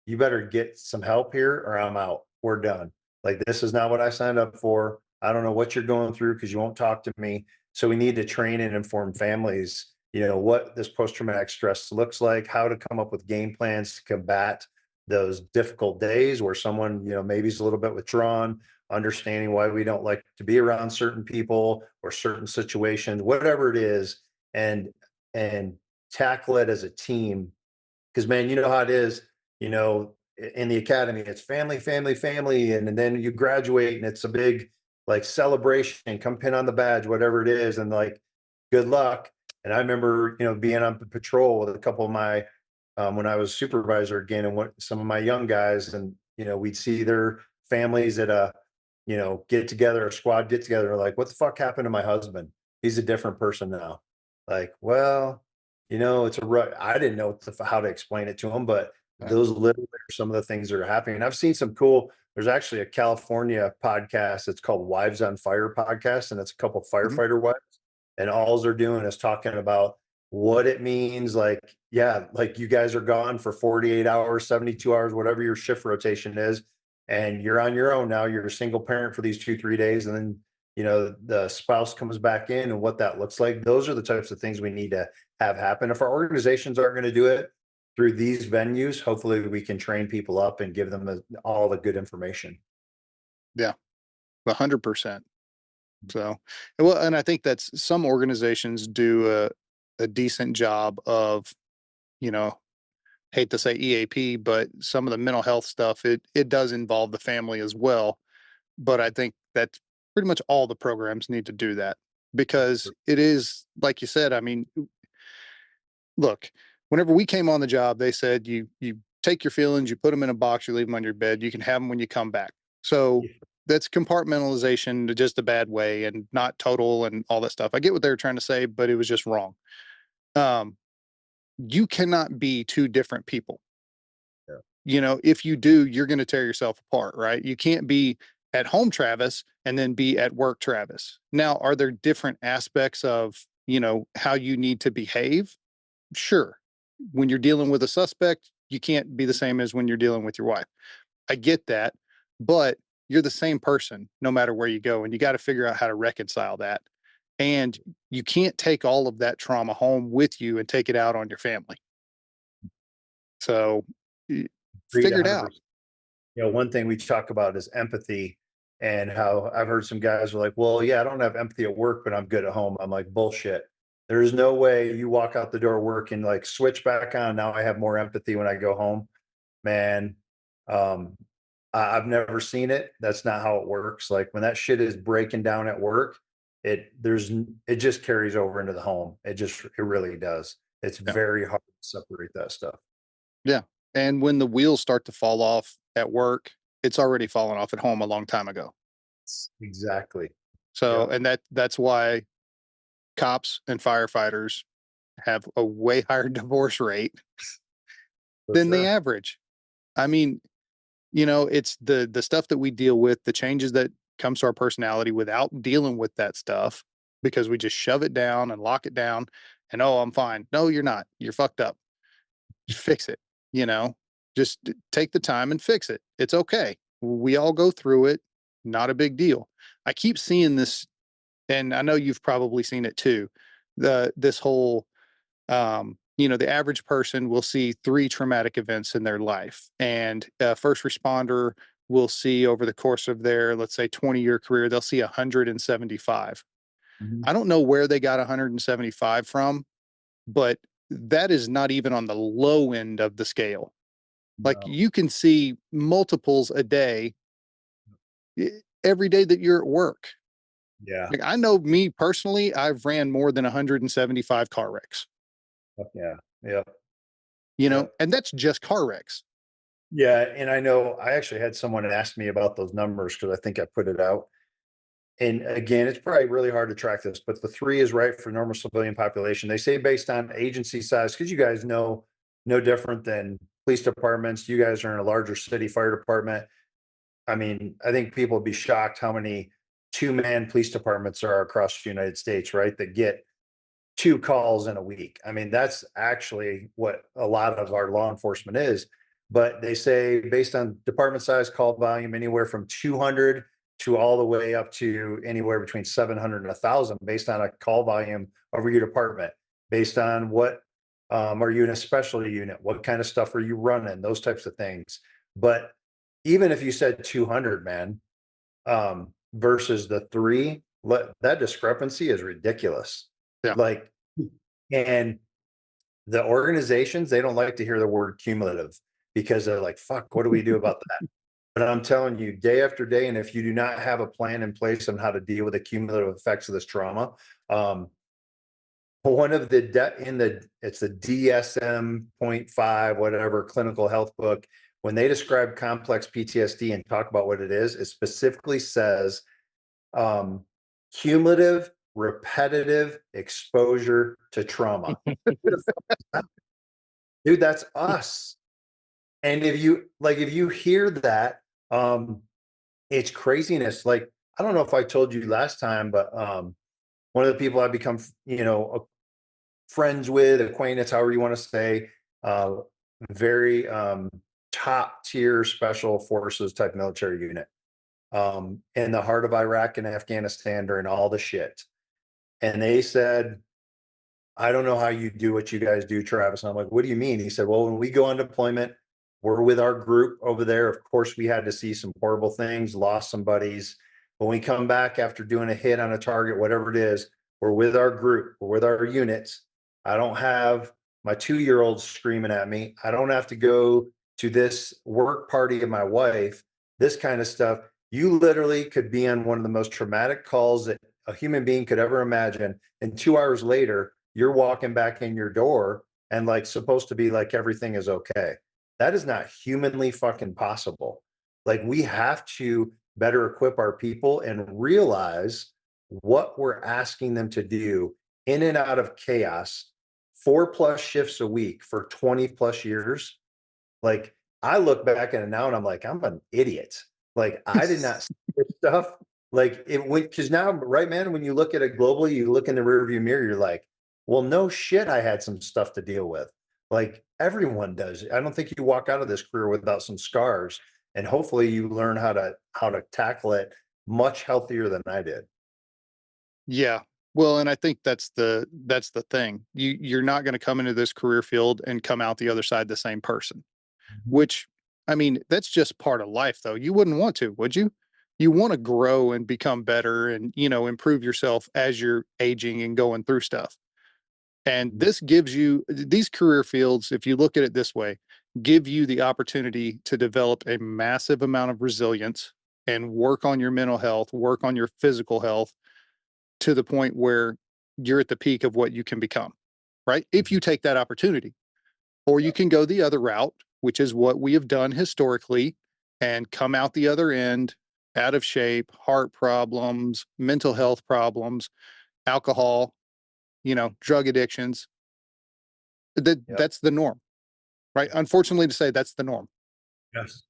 you better get some help here or I'm out. We're done. Like, this is not what I signed up for. I don't know what you're going through because you won't talk to me. So we need to train and inform families, what this post-traumatic stress looks like, how to come up with game plans to combat those difficult days where someone, maybe is a little bit withdrawn, understanding why we don't like to be around certain people or certain situations, whatever it is, and and tackle it as a team. Because, man, you know how it is, in the academy, it's family, family, family, and then you graduate and it's a big like celebration, come pin on the badge, whatever it is, and like good luck. And I remember, being on patrol with a couple of my when I was supervisor again, and what some of my young guys, and we'd see their families at a get together, a squad get together, like, what the fuck happened to my husband? He's a different person now. Like, well, it's I didn't know how to explain it to him, but Right. those literally are some of the things that are happening. And I've seen some cool, there's actually a California podcast. It's called Wives on Fire podcast. And it's a couple Mhm. firefighter wives. And all they're doing is talking about what it means. Like, yeah, like you guys are gone for 48 hours, 72 hours, whatever your shift rotation is. And you're on your own now. You're a single parent for these 2-3 days. And then, the spouse comes back in and what that looks like. Those are the types of things we need to have happen. If our organizations aren't going to do it through these venues, hopefully we can train people up and give them all the good information. Yeah, 100%. So, well, and I think that's some organizations do a decent job of, you know, hate to say EAP, but some of the mental health stuff, it does involve the family as well. But I think that's pretty much all the programs need to do that because it is, like you said, I mean, look, whenever we came on the job, they said you take your feelings, you put them in a box, you leave them on your bed, you can have them when you come back. So Yeah. that's compartmentalization to just a bad way and not total and all that stuff. I get what they were trying to say, but it was just wrong. Um, you cannot be two different people. Yeah. If you do, you're going to tear yourself apart, right? You can't be at home Travis and then be at work Travis. Now, are there different aspects of, how you need to behave? Sure. When you're dealing with a suspect, you can't be the same as when you're dealing with your wife. I get that, but you're the same person no matter where you go, and you got to figure out how to reconcile that. And you can't take all of that trauma home with you and take it out on your family. So Agreed figure it out. 100%. One thing we talk about is empathy, and how I've heard some guys are like, well, yeah, I don't have empathy at work, but I'm good at home. I'm like, bullshit. There's no way you walk out the door of work and like switch back on. Now I have more empathy when I go home, man. Um, I've never seen it. That's not how it works. Like, when that shit is breaking down at work, it just carries over into the home. It really does. It's Yeah. very hard to separate that stuff. Yeah. And when the wheels start to fall off at work, it's already fallen off at home a long time ago. Exactly. So, Yep. and that's why cops and firefighters have a way higher divorce rate For than the sure. average. I mean, it's the stuff that we deal with, the changes that comes to our personality without dealing with that stuff because we just shove it down and lock it down and oh, I'm fine. No, you're not. You're fucked up. Just fix it, you know? Just take the time and fix it. It's okay. We all go through it. Not a big deal. I keep seeing this, and I know you've probably seen it too. This whole the average person will see 3 traumatic events in their life, and a first responder will see over the course of their, let's say, 20-year career, they'll see 175. Mhm. I don't know where they got 175 from, but that is not even on the low end of the scale. Like, No. you can see multiples a day, every day that you're at work. Yeah. Like, I know me personally, I've ran more than 175 car wrecks, Yeah. Yeah. and that's just car wrecks. Yeah. And I know I actually had someone ask me about those numbers because I think I put it out. And again, it's probably really hard to track this, but the 3 is right for normal civilian population. They say based on agency size, because you guys know no different than police departments. You guys are in a larger city, fire department. I mean, I think people would be shocked how many 2-man police departments are across the United States, right? That get 2 calls in a week. I mean, that's actually what a lot of our law enforcement is. But they say based on department size, call volume, anywhere from 200 to all the way up to anywhere between 700 and 1,000 based on a call volume over your department, based on what are you in a specialty unit? What kind of stuff are you running? Those types of things. But even if you said 200, man, versus the 3, that discrepancy is ridiculous. Yeah. Like, and the organizations, they don't like to hear the word cumulative because they're like, fuck, what do we do about that? But I'm telling you, day after day, and if you do not have a plan in place on how to deal with the cumulative effects of this trauma, one of the it's the DSM-5, whatever clinical health book, when they describe complex PTSD and talk about what it specifically says cumulative repetitive exposure to trauma. Dude, that's us. And if you hear that, it's craziness. Like, I don't know if I told you last time, but one of the people I've become, friends with, acquaintance, however you want to say, very top tier special forces type military unit in the heart of Iraq and Afghanistan during all the shit. And they said, I don't know how you do what you guys do, Travis. And I'm like, what do you mean? He said, well, when we go on deployment, we're with our group over there. Of course, we had to see some horrible things, lost some buddies. When we come back after doing a hit on a target, whatever it is, we're with our group, we're with our units. I don't have my 2-year-old screaming at me. I don't have to go to this work party of my wife, this kind of stuff. You literally could be on one of the most traumatic calls that a human being could ever imagine. And 2 hours later, you're walking back in your door and like supposed to be like everything is okay. That is not humanly fucking possible. Like, we have to better equip our people and realize what we're asking them to do in and out of chaos, 4+ shifts a week for 20+ years. Like, I look back at it now and I'm like, I'm an idiot. Like, I did not see this stuff. Like, it went, because now, right, man, when you look at it globally, you look in the rearview mirror, you're like, well, no shit, I had some stuff to deal with. Like, everyone does. I don't think you walk out of this career without some scars. And hopefully you learn how to tackle it much healthier than I did. Yeah. Well, and I think that's the thing. You're not going to come into this career field and come out the other side the same person, which, I mean, that's just part of life though. You wouldn't want to, would you? You want to grow and become better and, improve yourself as you're aging and going through stuff. And this gives you these career fields, if you look at it this way, give you the opportunity to develop a massive amount of resilience and work on your mental health, work on your physical health to the point where you're at the peak of what you can become, right? If you take that opportunity, or you can go the other route, which is what we have done historically, and come out the other end out of shape, heart problems, mental health problems, alcohol, drug addictions. That's the norm, right? Unfortunately to say, that's the norm. Yes.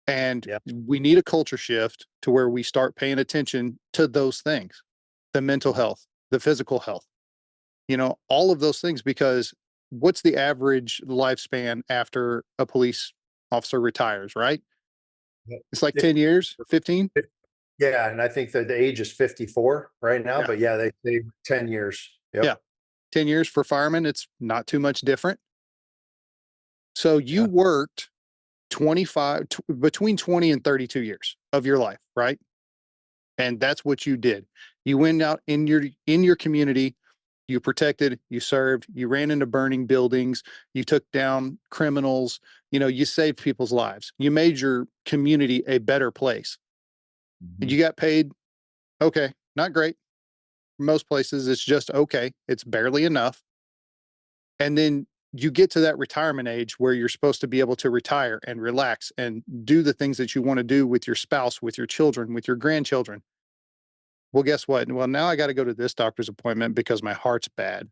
And we need a culture shift to where we start paying attention to those things, the mental health, the physical health, all of those things, because what's the average lifespan after a police officer retires, right? It's like 10 years, 15. Yeah. And I think that the age is 54 right now, Yeah. but yeah, they say 10 years. Yep. Yeah. 10 years for firemen. It's not too much different. So you worked between 20 and 32 years of your life, right? And that's what you did. You went out in your community, you protected, you served, you ran into burning buildings, you took down criminals, you saved people's lives. You made your community a better place. You got paid, okay, not great. Most places it's just okay. It's barely enough. And then you get to that retirement age where you're supposed to be able to retire and relax and do the things that you want to do with your spouse, with your children, with your grandchildren. Well, guess what? Well, now I got to go to this doctor's appointment because my heart's bad.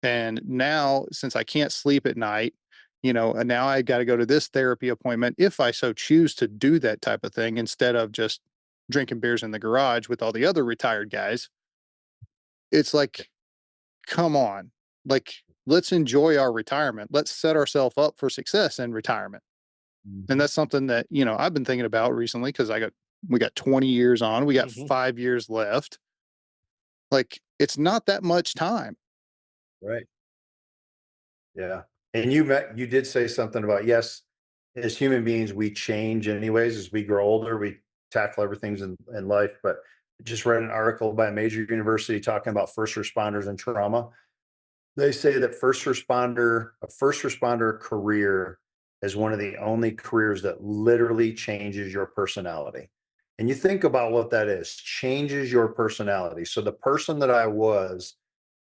And now, since I can't sleep at night, and now I got to go to this therapy appointment if I so choose to do that type of thing instead of just, drinking beers in the garage with all the other retired guys. It's like, come on, like, let's enjoy our retirement. Let's set ourselves up for success in retirement. And that's something that, I've been thinking about recently because we got 20 years on, we got 5 years left. Like, it's not that much time. Right. Yeah. And you did say something about, yes, as human beings, we change anyways. As we grow older, we tackle everything in life. But I just read an article by a major university talking about first responders and trauma. They say that a first responder career is one of the only careers that literally changes your personality. And you think about what that is, changes your personality. So the person that I was,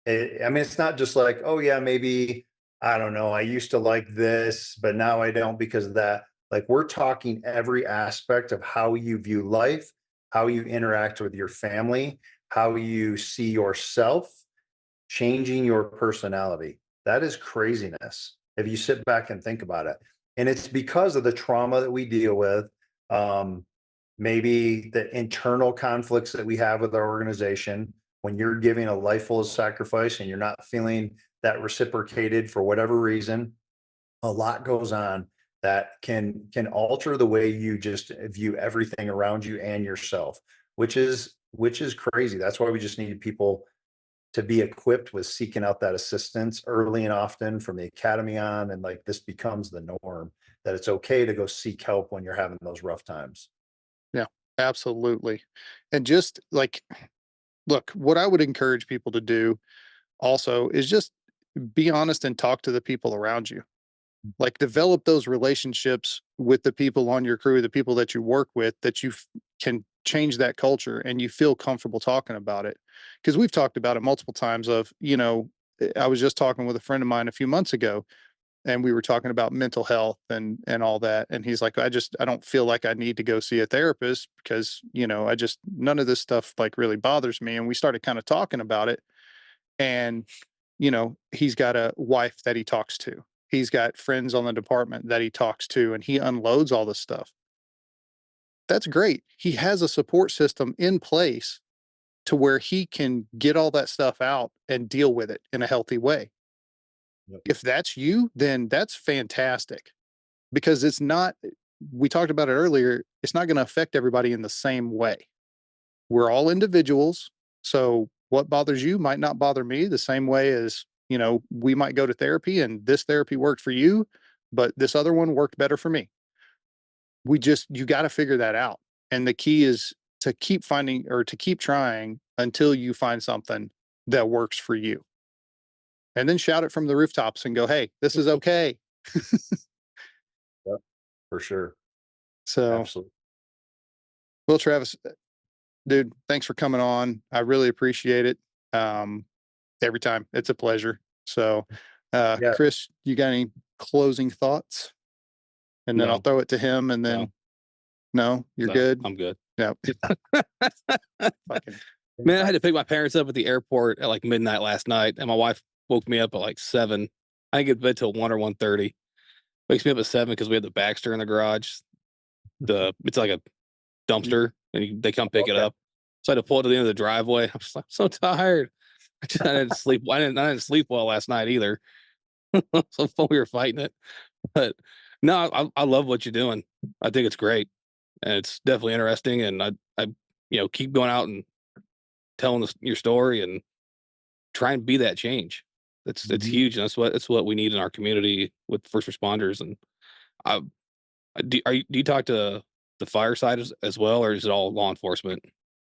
I mean, it's not just like, oh yeah, maybe, I don't know, I used to like this, but now I don't because of that. Like, we're talking every aspect of how you view life, how you interact with your family, how you see yourself, changing your personality. That is craziness if you sit back and think about it. And it's because of the trauma that we deal with, maybe the internal conflicts that we have with our organization. When you're giving a life full of sacrifice and you're not feeling that reciprocated for whatever reason, a lot goes on that can alter the way you just view everything around you and yourself, which is crazy. That's why we just need people to be equipped with seeking out that assistance early and often from the academy on. And like, this becomes the norm, that it's okay to go seek help when you're having those rough times. Yeah, absolutely. And just like, look, what I would encourage people to do also is just be honest and talk to the people around you. Like, develop those relationships with the people on your crew, the people that you work with, that can change that culture and you feel comfortable talking about it. Because we've talked about it multiple times of, I was just talking with a friend of mine a few months ago, and we were talking about mental health and all that. And he's like, I don't feel like I need to go see a therapist because, none of this stuff like really bothers me. And we started kind of talking about it. And, he's got a wife that he talks to. He's got friends on the department that he talks to, and he unloads all this stuff. That's great. He has a support system in place to where he can get all that stuff out and deal with it in a healthy way. Yep. If that's you, then that's fantastic, because we talked about it earlier, it's not going to affect everybody in the same way. We're all individuals. So what bothers you might not bother me the same way as, we might go to therapy and this therapy worked for you, but this other one worked better for me. You got to figure that out. And the key is to keep finding, or to keep trying until you find something that works for you. And then shout it from the rooftops and go, hey, this is okay. Yep, for sure. So, Absolutely. well, Travis, dude, thanks for coming on. I really appreciate it. Every time. It's a pleasure. So, Yeah. Chris, you got any closing thoughts? And then I'll No. throw it to him, and then no, you're No, good. I'm good. Yep. Fucking Man, I had to pick my parents up at the airport at like midnight last night, and my wife woke me up at like 7. I didn't get to bed till 1 or 1:30. Wakes me up at 7 because we had the Baxter in the garage. It's like a dumpster, and they come pick it up. So I had to pull it to the end of the driveway. I'm just like, so tired. I didn't sleep. I didn't sleep well last night either. So we were fighting it. But no, I love what you're doing. I think it's great, and it's definitely interesting. And I keep going out and telling your story and try and be that change. It's huge, and that's what we need in our community with first responders. And I do you talk to the fire side as well, or is it all law enforcement?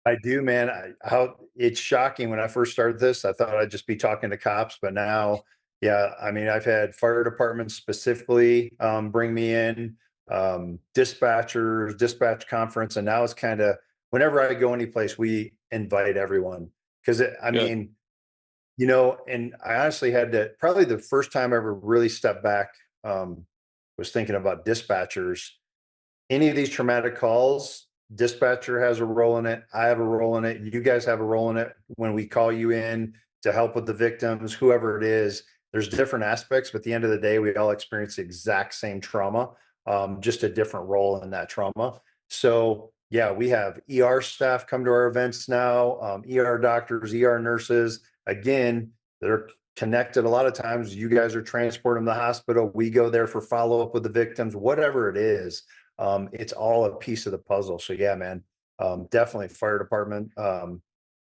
I do, man. How it's shocking. When I first started this, I thought I'd just be talking to cops, but now, yeah, I mean, I've had fire departments specifically bring me in, dispatchers, dispatch conference, and now it's kind of, whenever I go any place, we invite everyone because I Good. mean, and I honestly had to, probably the first time I ever really stepped back, was thinking about dispatchers. Any of these traumatic calls, dispatcher has a role in it. I have a role in it. You guys have a role in it. When we call you in to help with the victims, whoever it is, there's different aspects, but at the end of the day, we all experience the exact same trauma, just a different role in that trauma. So yeah, we have ER staff come to our events now, ER doctors, ER nurses. Again, they're connected. A lot of times you guys are transporting them to the hospital. We go there for follow-up with the victims, whatever it is. It's all a piece of the puzzle. So yeah, man, definitely fire department.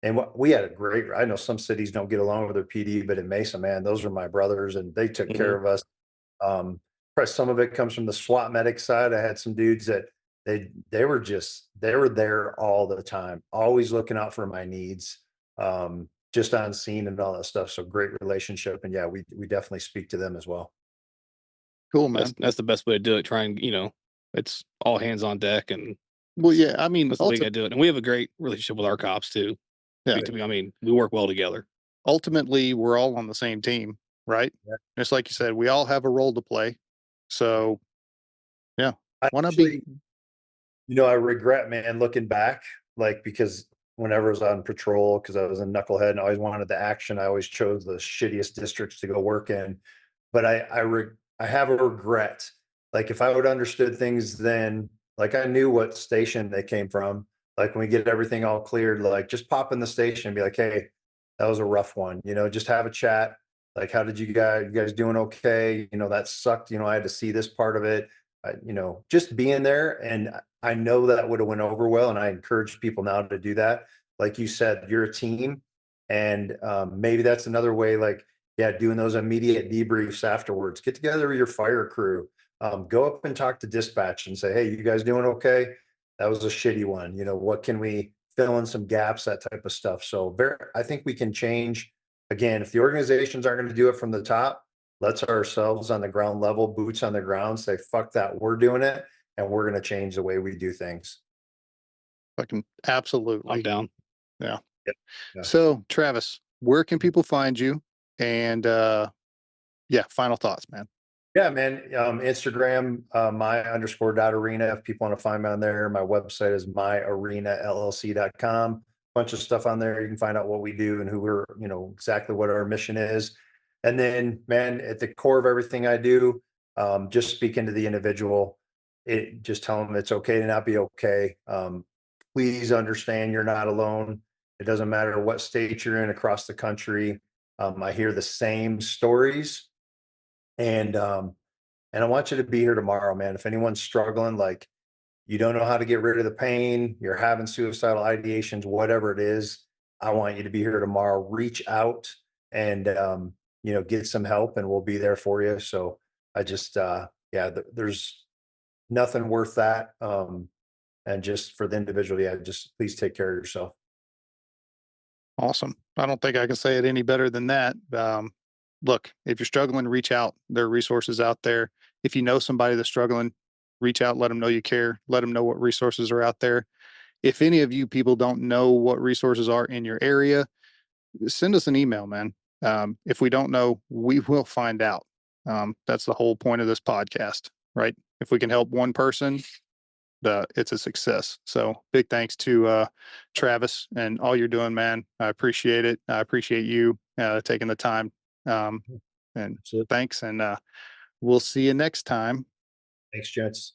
And we had a great, I know some cities don't get along with their PD, but in Mesa, man, those are my brothers and they took care of us. Probably some of it comes from the SWAT medic side. I had some dudes that they were there all the time, always looking out for my needs, just on scene and all that stuff. So great relationship. And yeah, we definitely speak to them as well. Cool, man. That's the best way to do it. Try and, it's all hands on deck, and Well, yeah, I mean, that's the way you gotta do it. And we have a great relationship with our cops too. yeah, We work well together. ultimately, we're all on the same team, right? Yeah. Just like you said, we all have a role to play. So, yeah, I why not actually, be? I regret, man, looking back, like, because whenever I was on patrol, because I was a knucklehead and I always wanted the action, I always chose the shittiest districts to go work in. But I have a regret. Like if I would have understood things then, like I knew what station they came from. Like when we get everything all cleared, like just pop in the station and be like, hey, that was a rough one. Just have a chat. Like, how did you guys doing okay? That sucked. I had to see this part of it. Just being there. And I know that would have went over well. And I encourage people now to do that. Like you said, you're a team. And maybe that's another way, like, yeah, doing those immediate debriefs afterwards. Get together with your fire crew. Go up and talk to dispatch and say, hey, you guys doing okay? That was a shitty one. What can we fill in some gaps, that type of stuff. So I think we can change. Again, if the organizations aren't going to do it from the top, let's ourselves on the ground level, boots on the ground, say, fuck that, we're doing it. And we're going to change the way we do things. Fucking I'm absolutely. down. Yeah. Yeah. So, Travis, where can people find you? And yeah, final thoughts, man. Yeah, man. Instagram, my_.arena. If people want to find me on there, my website is myarenallc.com. Bunch of stuff on there. You can find out what we do and who we're, exactly what our mission is. And then, man, at the core of everything I do, just speaking to the individual, just tell them it's okay to not be okay. Please understand you're not alone. It doesn't matter what state you're in across the country. I hear the same stories. And I want you to be here tomorrow, man. If anyone's struggling, like you don't know how to get rid of the pain, you're having suicidal ideations, whatever it is, I want you to be here tomorrow. Reach out and get some help, and we'll be there for you. So I just there's nothing worth that. And just for the individual, yeah, just please take care of yourself. Awesome. I don't think I can say it any better than that. Look, if you're struggling, reach out. There are resources out there. If you know somebody that's struggling, reach out, let them know you care, let them know what resources are out there. If any of you people don't know what resources are in your area, send us an email, man. If we don't know, we will find out. That's the whole point of this podcast, right? If we can help one person, it's a success. So big thanks to Travis and all you're doing, man. I appreciate it. I appreciate you taking the time. And Absolutely. thanks. And we'll see you next time. Thanks, gents.